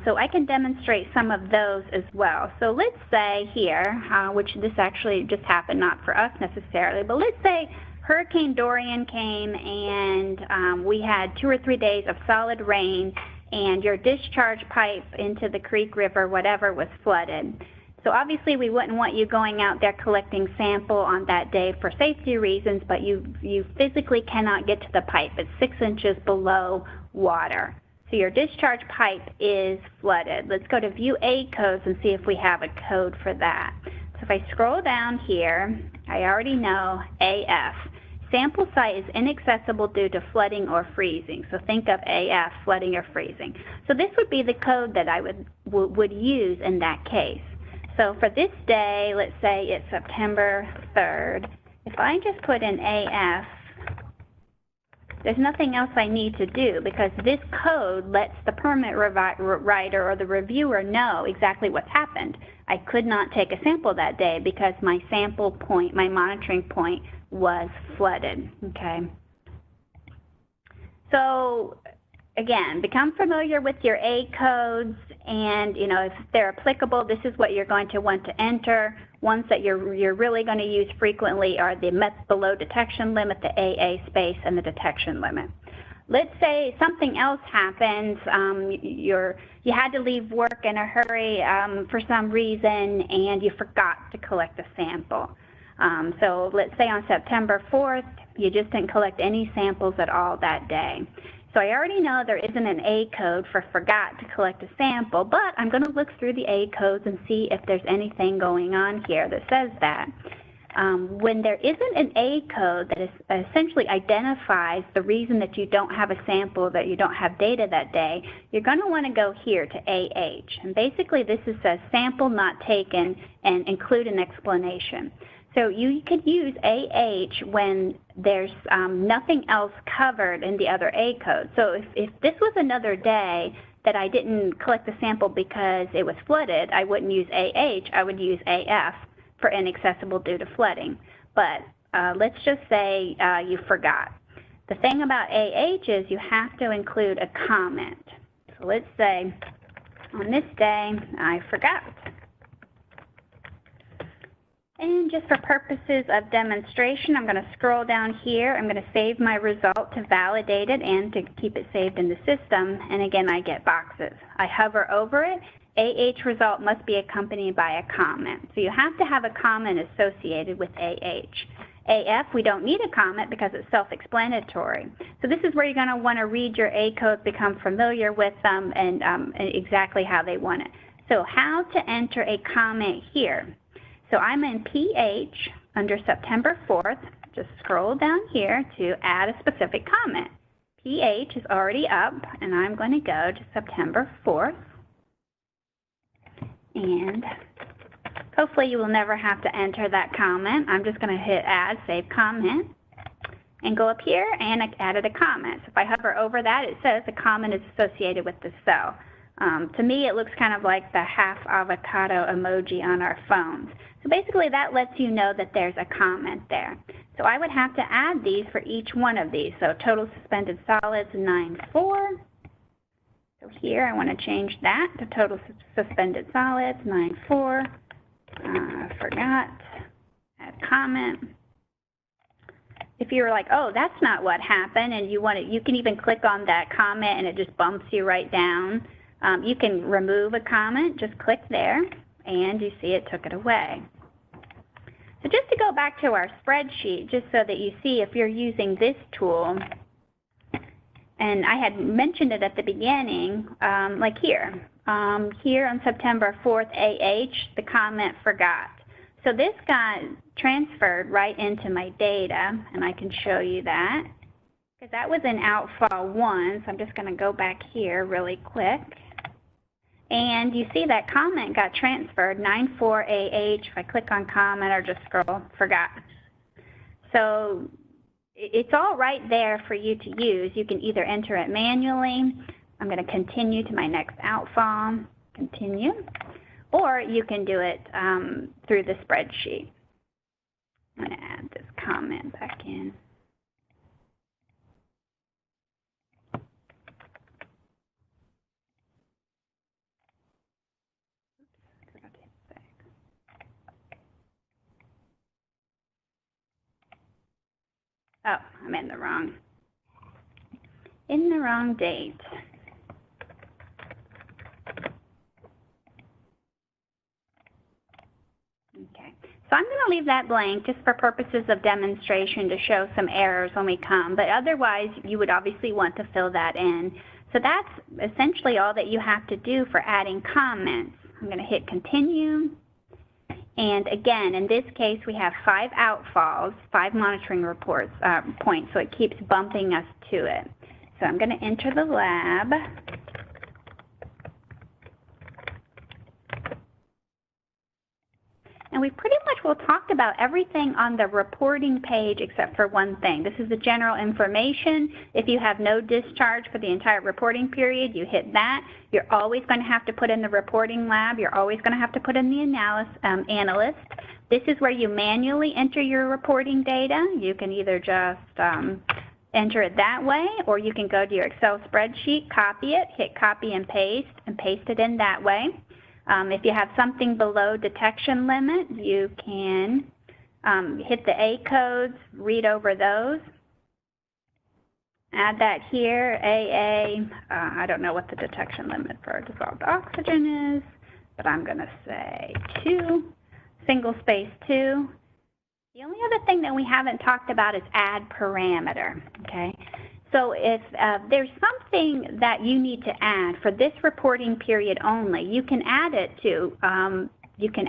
So I can demonstrate some of those as well. So let's say here, which this actually just happened not for us necessarily, but let's say Hurricane Dorian came and we had 2 or 3 days of solid rain and your discharge pipe into the creek, river, whatever, was flooded. So obviously we wouldn't want you going out there collecting sample on that day for safety reasons, but you physically cannot get to the pipe. It's 6 inches below water. So your discharge pipe is flooded. Let's go to view A codes and see if we have a code for that. So if I scroll down here, I already know AF. Sample site is inaccessible due to flooding or freezing. So think of AF, flooding or freezing. So this would be the code that I would use in that case. So for this day, let's say it's September 3rd. If I just put in AF, there's nothing else I need to do because this code lets the permit writer or the reviewer know exactly what's happened. I could not take a sample that day because my sample point, my monitoring point, was flooded, okay? So again, become familiar with your A codes, and if they're applicable, this is what you're going to want to enter. Ones that you're really going to use frequently are the below detection limit, the AA space, and the detection limit. Let's say something else happens. You had to leave work in a hurry for some reason, and you forgot to collect a sample. So let's say on September 4th, you just didn't collect any samples at all that day. So I already know there isn't an A code for forgot to collect a sample, but I'm going to look through the A codes and see if there's anything going on here that says that. When there isn't an A code that is essentially identifies the reason that you don't have a sample, that you don't have data that day, you're going to want to go here to AH. And basically this says sample not taken and include an explanation. So you could use AH when there's nothing else covered in the other A code. So if this was another day that I didn't collect the sample because it was flooded, I wouldn't use AH, I would use AF for inaccessible due to flooding. But let's just say you forgot. The thing about AH is you have to include a comment. So let's say on this day I forgot. And just for purposes of demonstration, I'm going to scroll down here. I'm going to save my result to validate it and to keep it saved in the system. And again, I get boxes. I hover over it. AH result must be accompanied by a comment. So you have to have a comment associated with AH. AF, we don't need a comment because it's self-explanatory. So this is where you're going to want to read your A codes, become familiar with them, and exactly how they want it. So how to enter a comment here. So I'm in PH under September 4th. Just scroll down here to add a specific comment. PH is already up, and I'm going to go to September 4th. And hopefully you will never have to enter that comment. I'm just going to hit Add, Save Comment, and go up here, and I added a comment. So if I hover over that, it says the comment is associated with the cell. To me, it looks kind of like the half avocado emoji on our phones. So basically, that lets you know that there's a comment there. So I would have to add these for each one of these. So total suspended solids, 9.4. So So here I want to change that to total suspended solids, 9.4. Forgot. Add comment. If you're like, oh, that's not what happened, and you want it, you can even click on that comment and it just bumps you right down. You can remove a comment, just click there, and you see it took it away. So just to go back to our spreadsheet, just so that you see if you're using this tool, and I had mentioned it at the beginning, like here. Here on September 4th, the comment forgot. So this got transferred right into my data, and I can show you that, because that was in outfall 1, so I'm just going to go back here really quick. And you see that comment got transferred, 94AH. If I click on comment or just scroll, forgot. So it's all right there for you to use. You can either enter it manually. I'm going to continue to my next outfall, continue, or you can do it through the spreadsheet. I'm going to add this comment back in. Oh, I'm in the wrong date. Okay, so I'm going to leave that blank just for purposes of demonstration to show some errors when we come, but otherwise you would obviously want to fill that in. So that's essentially all that you have to do for adding comments. I'm going to hit continue. And again, in this case, we have 5 outfalls, 5 monitoring reports points, so it keeps bumping us to it. So I'm going to enter the lab. And we pretty much will talk about everything on the reporting page except for one thing. This is the general information. If you have no discharge for the entire reporting period, you hit that. You're always going to have to put in the reporting lab. You're always going to have to put in the analyst. This is where you manually enter your reporting data. You can either just enter it that way, or you can go to your Excel spreadsheet, copy it, hit copy and paste it in that way. If you have something below detection limit, you can hit the A codes, read over those. Add that here, AA. I don't know what the detection limit for dissolved oxygen is, but I'm going to say 2, single space 2. The only other thing that we haven't talked about is add parameter, okay? So if there's something that you need to add for this reporting period only, you can add it to, I'm going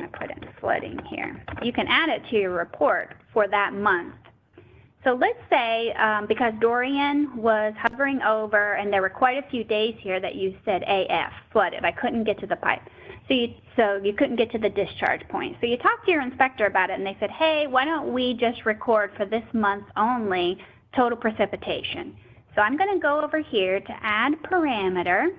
to put in flooding here. You can add it to your report for that month. So let's say, because Dorian was hovering over and there were quite a few days here that you said AF, flooded, I couldn't get to the pipe. So you couldn't get to the discharge point. So you talked to your inspector about it and they said, hey, why don't we just record for this month only total precipitation. So I'm going to go over here to add parameter.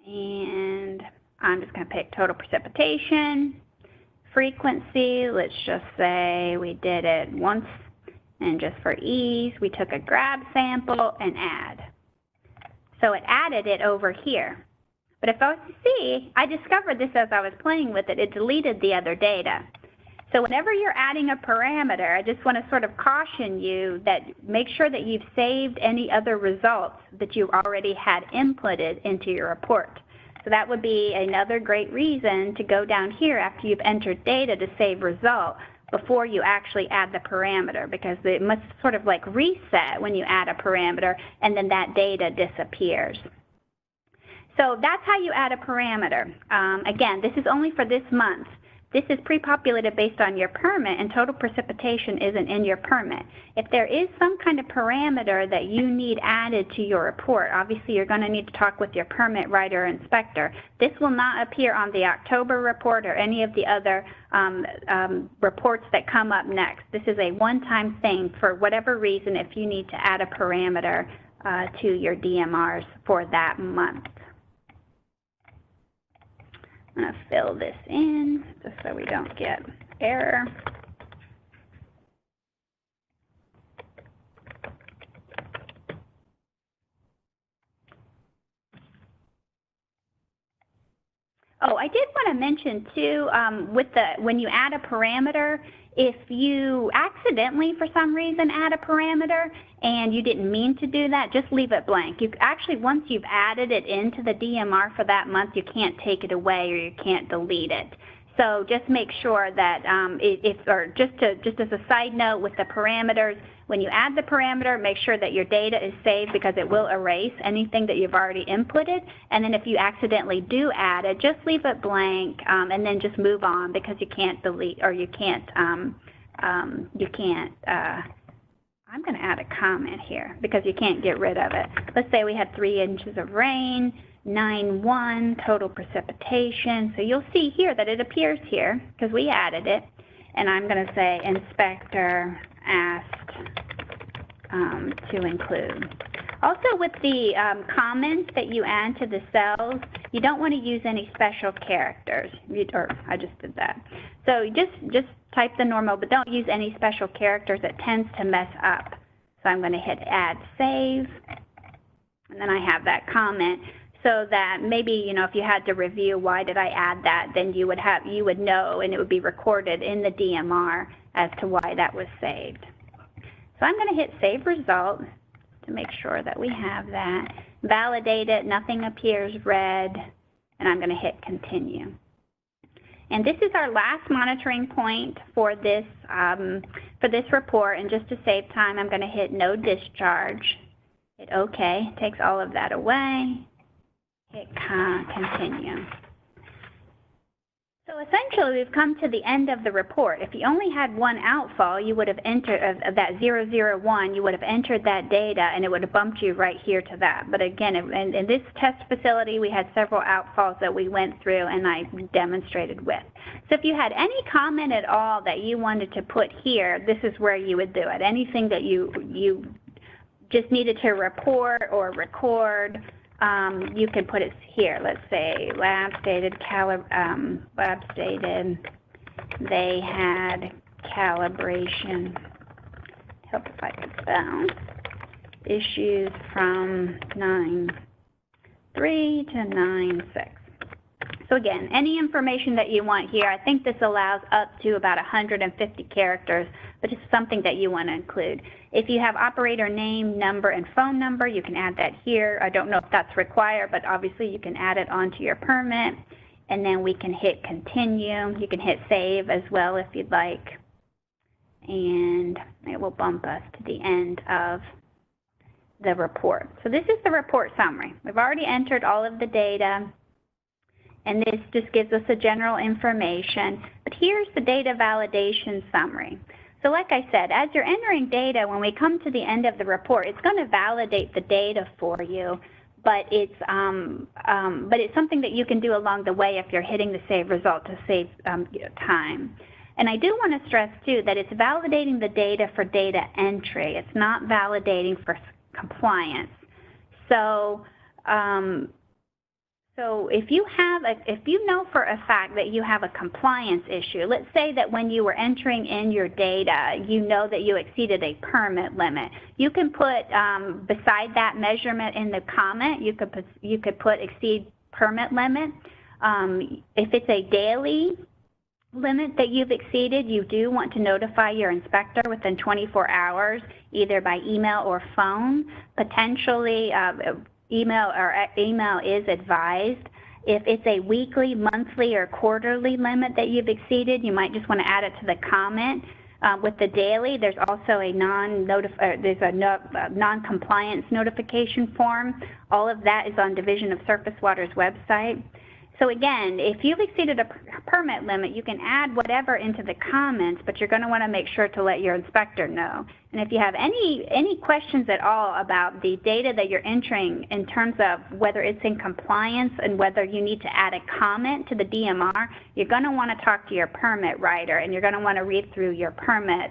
And I'm just going to pick total precipitation. Frequency, let's just say we did it once, and just for ease, we took a grab sample and add. So it added it over here. But if I was to see, I discovered this as I was playing with it, it deleted the other data. So whenever you're adding a parameter, I just want to sort of caution you that make sure that you've saved any other results that you already had inputted into your report. So that would be another great reason to go down here after you've entered data to save result before you actually add the parameter, because it must sort of like reset when you add a parameter and then that data disappears. So that's how you add a parameter. Again, this is only for this month. This is pre-populated based on your permit, and total precipitation isn't in your permit. If there is some kind of parameter that you need added to your report, obviously you're going to need to talk with your permit writer or inspector. This will not appear on the October report or any of the other reports that come up next. This is a one-time thing for whatever reason if you need to add a parameter to your DMRs for that month. I'm going to fill this in just so we don't get error. mention too, when you add a parameter, if you accidentally, for some reason, add a parameter and you didn't mean to do that, just leave it blank. You actually, once you've added it into the DMR for that month, you can't take it away or you can't delete it. So just make sure that just as a side note with the parameters, when you add the parameter, make sure that your data is saved because it will erase anything that you've already inputted. And then if you accidentally do add it, just leave it blank and then just move on because you can't delete or you can't, I'm going to add a comment here because you can't get rid of it. Let's say we had 3 inches of rain. 9.1 total precipitation. So you'll see here that it appears here because we added it. And I'm going to say inspector asked to include. Also with the comments that you add to the cells, you don't want to use any special characters. I just did that. So just type the normal, but don't use any special characters. It tends to mess up. So I'm going to hit add save. And then I have that comment. So that maybe, you know, if you had to review why did I add that, then you would know and it would be recorded in the DMR as to why that was saved. So I'm going to hit save result to make sure that we have that. Validate it, nothing appears red, and I'm going to hit continue. And this is our last monitoring point for this report, and just to save time, I'm going to hit no discharge. Hit OK, takes all of that away. Hit continue. So essentially, we've come to the end of the report. If you only had one outfall, you would have entered that 001, you would have entered that data, and it would have bumped you right here to that. But again, in this test facility, we had several outfalls that we went through and I demonstrated with. So if you had any comment at all that you wanted to put here, this is where you would do it. Anything that you just needed to report or record, you can put it here. Let's say lab stated they had calibration. Help if I could spell. Issues from 9.3 to 9.6. So again, any information that you want here, I think this allows up to about 150 characters, but it's something that you want to include. If you have operator name, number, and phone number, you can add that here. I don't know if that's required, but obviously you can add it onto your permit, and then we can hit continue. You can hit save as well if you'd like, and it will bump us to the end of the report. So this is the report summary. We've already entered all of the data, and this just gives us a general information. But here's the data validation summary. So like I said, as you're entering data, when we come to the end of the report, it's going to validate the data for you, but it's something that you can do along the way if you're hitting the save result to save time. And I do want to stress too that it's validating the data for data entry. It's not validating for compliance. So if you know for a fact that you have a compliance issue, let's say that when you were entering in your data, you know that you exceeded a permit limit, you can put beside that measurement in the comment, you could put exceed permit limit. If it's a daily limit that you've exceeded, you do want to notify your inspector within 24 hours, either by email or phone. Potentially, email is advised. If it's a weekly, monthly, or quarterly limit that you've exceeded, you might just want to add it to the comment. With the daily, there's also a non-compliance notification form. All of that is on Division of Surface Water's website. So again, if you've exceeded a permit limit, you can add whatever into the comments, but you're going to want to make sure to let your inspector know. And if you have any questions at all about the data that you're entering in terms of whether it's in compliance and whether you need to add a comment to the DMR, you're going to want to talk to your permit writer, and you're going to want to read through your permit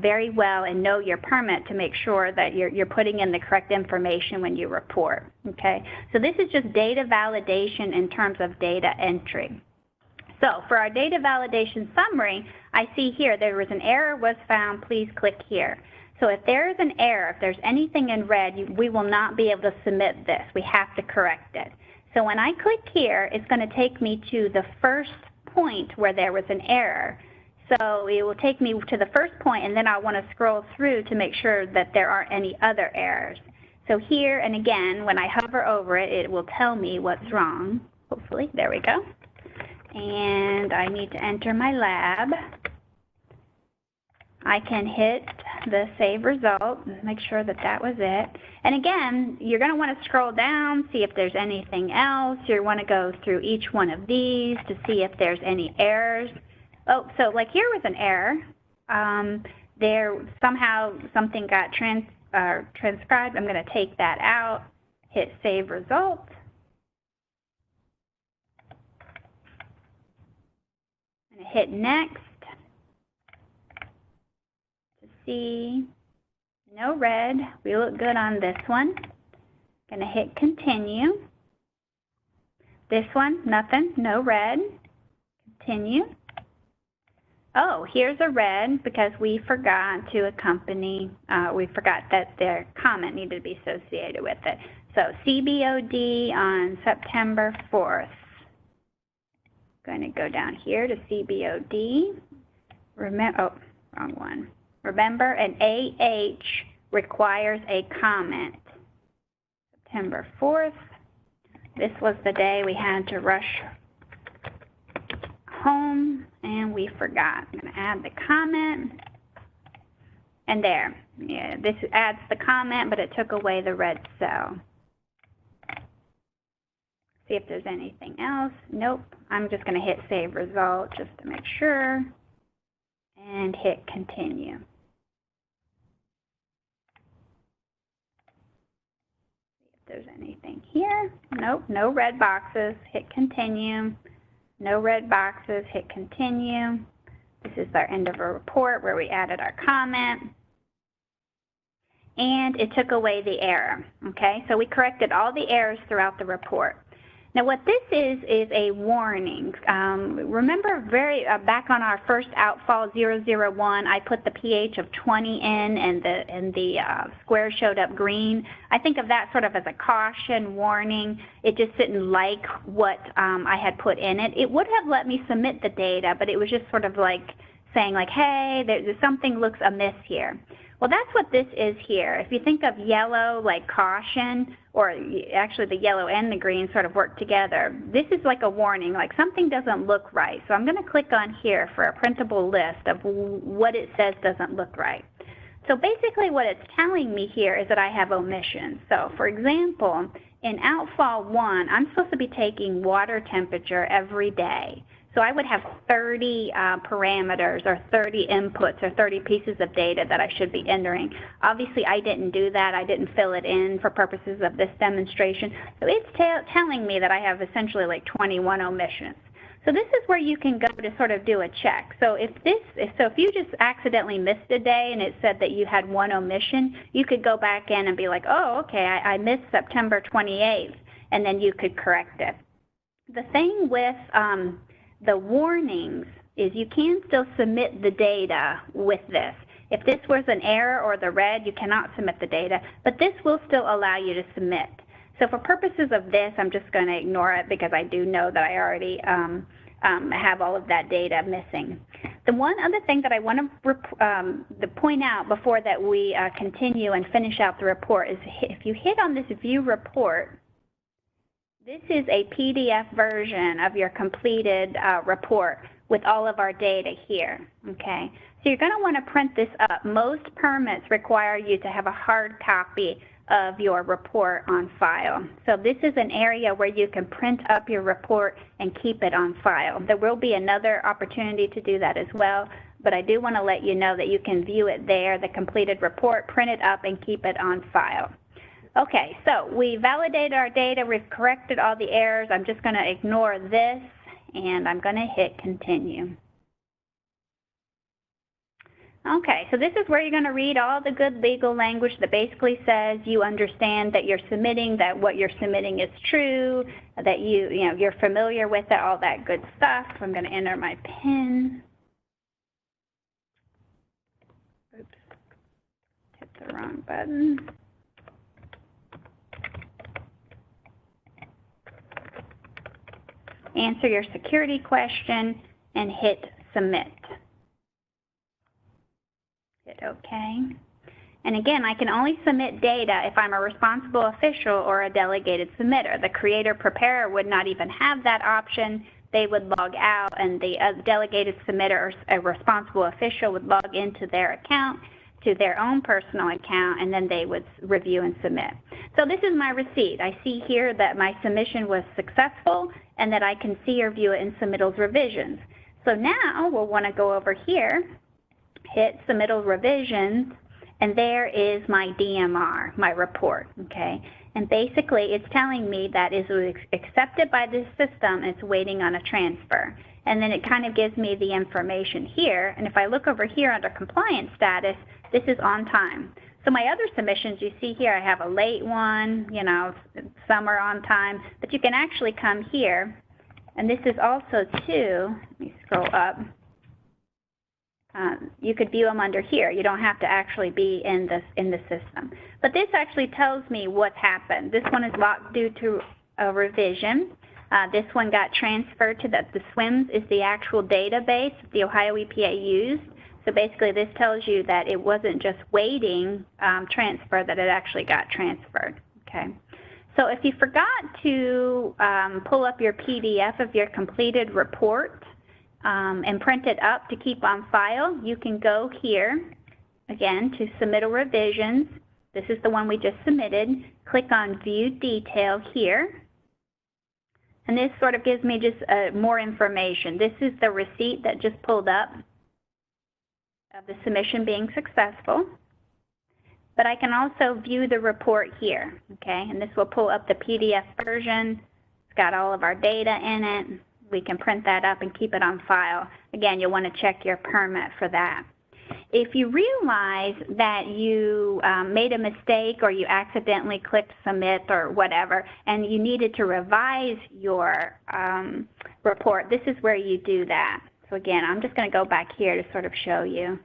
very well and know your permit to make sure that you're putting in the correct information when you report. Okay, so this is just data validation in terms of data entry. So for our data validation summary, I see here there was an error was found, please click here. So if there is an error, if there's anything in red, we will not be able to submit this. We have to correct it. So when I click here, it's going to take me to the first point where there was an error. So it will take me to the first point, and then I want to scroll through to make sure that there aren't any other errors. So here, and again, when I hover over it, it will tell me what's wrong. Hopefully, there we go. And I need to enter my lab. I can hit the save result, make sure that that was it. And again, you're going to want to scroll down, see if there's anything else. You want to go through each one of these to see if there's any errors. Oh, so like here was an error. There somehow something got transcribed. I'm going to take that out, hit save result. I'm going to hit next. See, no red. We look good on this one. Going to hit continue. This one, nothing, no red. Continue. Oh, here's a red because we forgot to accompany, we forgot that their comment needed to be associated with it. So CBOD on September 4th. Going to go down here to CBOD. Remember, oh, wrong one. Remember, an AH requires a comment. September 4th. This was the day we had to rush home, and we forgot. I'm going to add the comment. And there. Yeah, this adds the comment, but it took away the red cell. See if there's anything else. Nope. I'm just going to hit save result just to make sure. And hit continue. There's anything here. Nope, no red boxes. Hit continue. No red boxes. Hit continue. This is our end of a report where we added our comment. And it took away the error. Okay, so we corrected all the errors throughout the report. Now what this is a warning. Remember back on our first outfall 001, I put the pH of 20 in and the square showed up green. I think of that sort of as a caution warning. It just didn't like what I had put in it. It would have let me submit the data, but it was just sort of like saying like, hey, there's something looks amiss here. Well, that's what this is here. If you think of yellow like caution, or actually the yellow and the green sort of work together, this is like a warning, like something doesn't look right. So I'm going to click on here for a printable list of what it says doesn't look right. So basically what it's telling me here is that I have omissions. So for example, in outfall 1, I'm supposed to be taking water temperature every day. So I would have 30 parameters or 30 inputs or 30 pieces of data that I should be entering. Obviously, I didn't do that. I didn't fill it in for purposes of this demonstration. So it's telling me that I have essentially like 21 omissions. So this is where you can go to sort of do a check. So if you just accidentally missed a day and it said that you had one omission, you could go back in and be like, oh, okay, I missed September 28th, and then you could correct it. The thing with the warnings is you can still submit the data with this. If this was an error or the red, you cannot submit the data, but this will still allow you to submit. So for purposes of this, I'm just going to ignore it because I do know that I already have all of that data missing. The one other thing that I want to point out before that we continue and finish out the report is if you hit on this view report, this is a PDF version of your completed report with all of our data here, okay? So you're going to want to print this up. Most permits require you to have a hard copy of your report on file. So this is an area where you can print up your report and keep it on file. There will be another opportunity to do that as well, but I do want to let you know that you can view it there, the completed report, print it up, and keep it on file. Okay, so we validated our data, we've corrected all the errors. I'm just going to ignore this, and I'm going to hit continue. Okay, so this is where you're going to read all the good legal language that basically says you understand that you're submitting, that what you're submitting is true, that you're familiar with it, all that good stuff. So I'm going to enter my PIN. Oops, hit the wrong button. answer your security question, and hit submit. Hit OK. And again, I can only submit data if I'm a responsible official or a delegated submitter. The creator preparer would not even have that option. They would log out, and the delegated submitter or a responsible official would log into their account, to their own personal account, and then they would review and submit. So this is my receipt. I see here that my submission was successful and that I can see or view it in submittals revisions. So now we'll want to go over here, hit submittal revisions, and there is my DMR, my report, okay? And basically it's telling me that it was accepted by this system, it's waiting on a transfer. And then it kind of gives me the information here. And if I look over here under compliance status, this is on time. So my other submissions you see here, I have a late one, you know, some are on time, but you can actually come here, and this is also too, let me scroll up. You could view them under here. You don't have to actually be in the system. But this actually tells me what's happened. This one is locked due to a revision. This one got transferred to the SWIMS is the actual database the Ohio EPA used. So basically this tells you that it wasn't just waiting transfer, that it actually got transferred. Okay. So if you forgot to pull up your PDF of your completed report, and print it up to keep on file, you can go here, again, to Submittal Revisions. This is the one we just submitted. Click on View Detail here. And this sort of gives me just more information. This is the receipt that just pulled up of the submission being successful. But I can also view the report here, okay? And this will pull up the PDF version. It's got all of our data in it. We can print that up and keep it on file. Again, you'll want to check your permit for that. If you realize that you made a mistake or you accidentally clicked submit or whatever, and you needed to revise your report, this is where you do that. So again, I'm just going to go back here to sort of show you.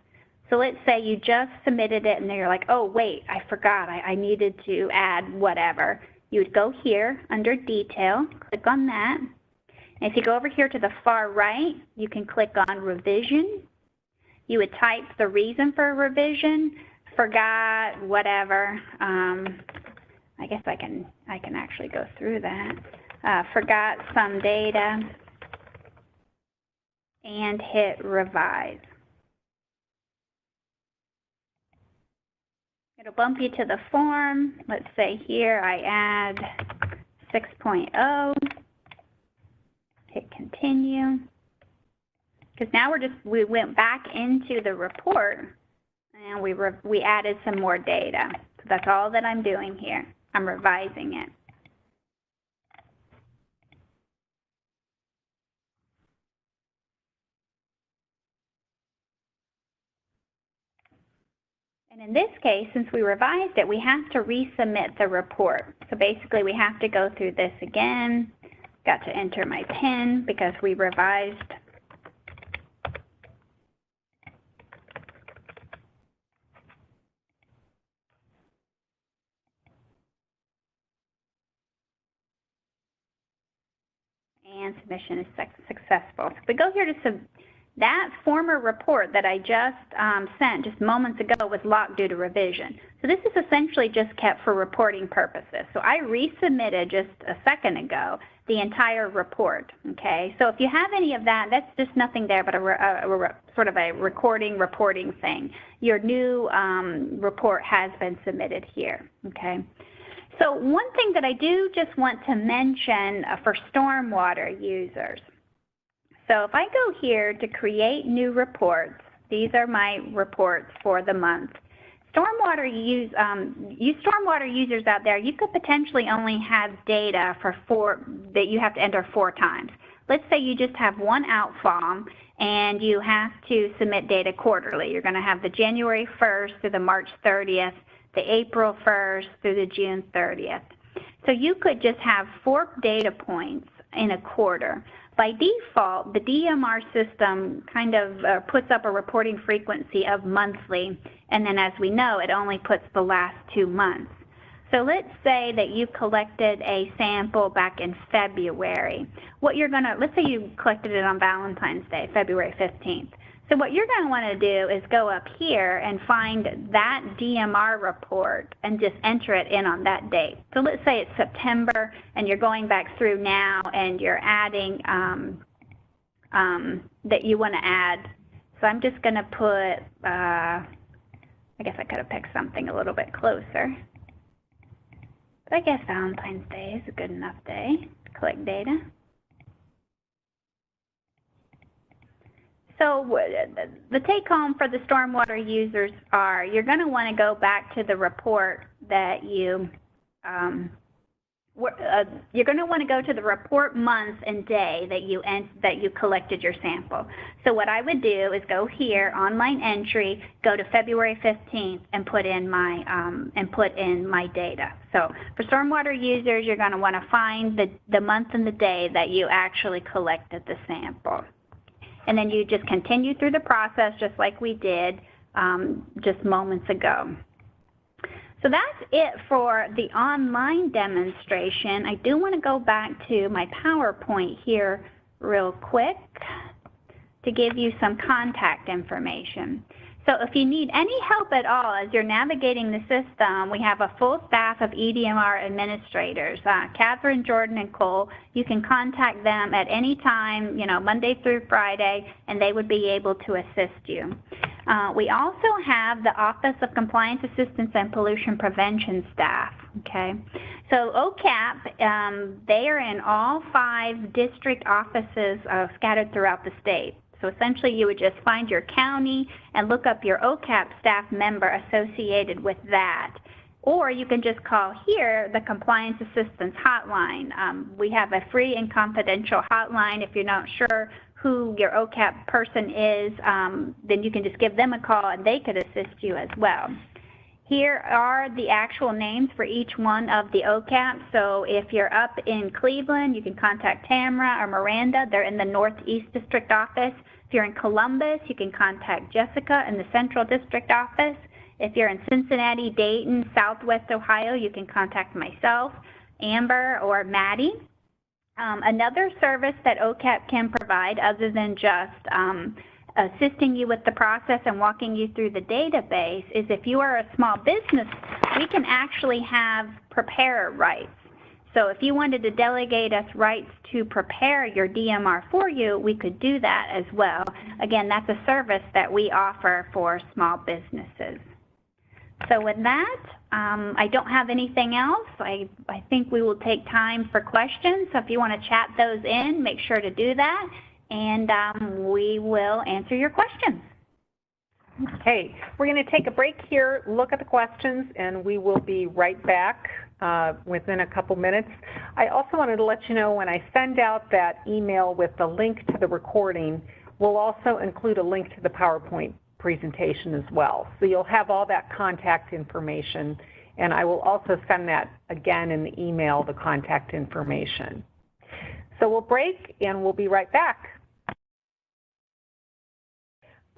So let's say you just submitted it and then you're like, oh wait, I forgot, I needed to add whatever. You would go here under detail, click on that. And if you go over here to the far right, you can click on revision. You would type the reason for a revision, forgot, whatever. I guess I can actually go through that. Forgot some data and hit revise. It'll bump you to the form. Let's say here I add 6.0. Hit continue. Because now we went back into the report and we added some more data. So that's all that I'm doing here. I'm revising it. And in this case, since we revised it, we have to resubmit the report. So basically we have to go through this again. Got to enter my PIN because we revised. And submission is successful. So if we go here to that former report that I just sent just moments ago was locked due to revision. So this is essentially just kept for reporting purposes. So I resubmitted just a second ago the entire report, okay? So if you have any of that, that's just nothing there but sort of a reporting thing. Your new report has been submitted here, okay? So one thing that I do just want to mention for stormwater users. So if I go here to create new reports, these are my reports for the month. Stormwater you stormwater users out there, you could potentially only have data for that you have to enter 4 times. Let's say you just have one outfall and you have to submit data quarterly. You're going to have the January 1st through the March 30th, the April 1st through the June 30th. So you could just have 4 data points in a quarter. By default, the DMR system kind of puts up a reporting frequency of monthly, and then as we know, it only puts the last 2 months. So let's say that you collected a sample back in February. What you're going to, let's say you collected it on Valentine's Day, February 15th. So what you're going to want to do is go up here and find that DMR report and just enter it in on that date. So let's say it's September and you're going back through now and you're adding that you want to add. So I'm just going to put, I guess I could have picked something a little bit closer. But I guess Valentine's Day is a good enough day to collect data. So the take-home for the stormwater users are, you're going to want to go back to the report that you, you're going to want to go to the report month and day that you collected your sample. So what I would do is go here, online entry, go to February 15th, and put in my data. So for stormwater users, you're going to want to find the month and the day that you actually collected the sample. And then you just continue through the process just like we did just moments ago. So that's it for the online demonstration. I do want to go back to my PowerPoint here real quick to give you some contact information. So if you need any help at all as you're navigating the system, we have a full staff of eDMR administrators, Catherine, Jordan, and Cole. You can contact them at any time, Monday through Friday, and they would be able to assist you. We also have the Office of Compliance Assistance and Pollution Prevention staff, okay? So OCAPP, they are in all 5 district offices scattered throughout the state. So essentially you would just find your county and look up your OCAPP staff member associated with that. Or you can just call here the Compliance Assistance Hotline. We have a free and confidential hotline. If you're not sure who your OCAPP person is, then you can just give them a call and they could assist you as well. Here are the actual names for each one of the OCAPPs. So if you're up in Cleveland, you can contact Tamara or Miranda. They're in the Northeast District Office. If you're in Columbus, you can contact Jessica in the Central District Office. If you're in Cincinnati, Dayton, Southwest Ohio, you can contact myself, Amber, or Maddie. Another service that OCAPP can provide, other than just assisting you with the process and walking you through the database, is if you are a small business, we can actually have preparer rights. So if you wanted to delegate us rights to prepare your DMR for you, we could do that as well. Again, that's a service that we offer for small businesses. So with that, I don't have anything else. I think we will take time for questions. So if you want to chat those in, make sure to do that, and we will answer your questions.
Okay, we're going to take a break here, look at the questions, and we will be right back within a couple minutes. I also wanted to let you know when I send out that email with the link to the recording, we'll also include a link to the PowerPoint presentation as well. So you'll have all that contact information, and I will also send that again in the email, the contact information. So we'll break and we'll be right back.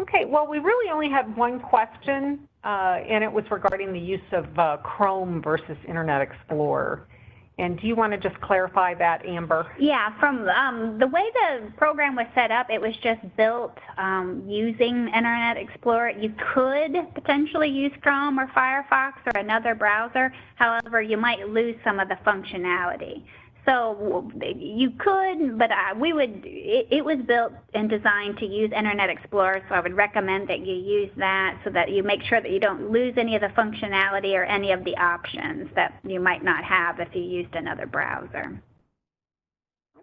Okay, well, we really only had one question, and it was regarding the use of Chrome versus Internet Explorer. And do you want to just clarify that, Amber?
Yeah, from the way the program was set up, it was just built using Internet Explorer. You could potentially use Chrome or Firefox or another browser. However, you might lose some of the functionality. So you could, but it was built and designed to use Internet Explorer, so I would recommend that you use that so that you make sure that you don't lose any of the functionality or any of the options that you might not have if you used another browser.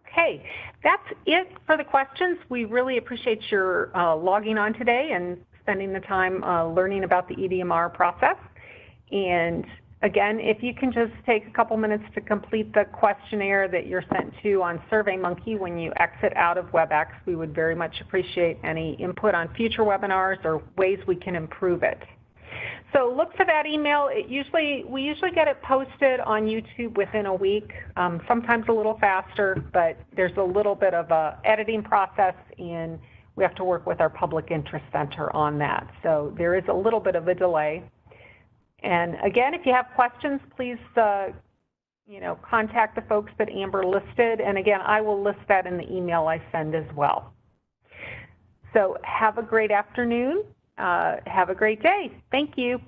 Okay, that's it for the questions. We really appreciate your logging on today and spending the time learning about the eDMR process. And again, if you can just take a couple minutes to complete the questionnaire that you're sent to on SurveyMonkey when you exit out of WebEx, we would very much appreciate any input on future webinars or ways we can improve it. So look for that email. We usually get it posted on YouTube within a week, sometimes a little faster, but there's a little bit of a editing process, and we have to work with our Public Interest Center on that. So there is a little bit of a delay. And again, if you have questions, please contact the folks that Amber listed. And again, I will list that in the email I send as well. So have a great afternoon. Have a great day. Thank you.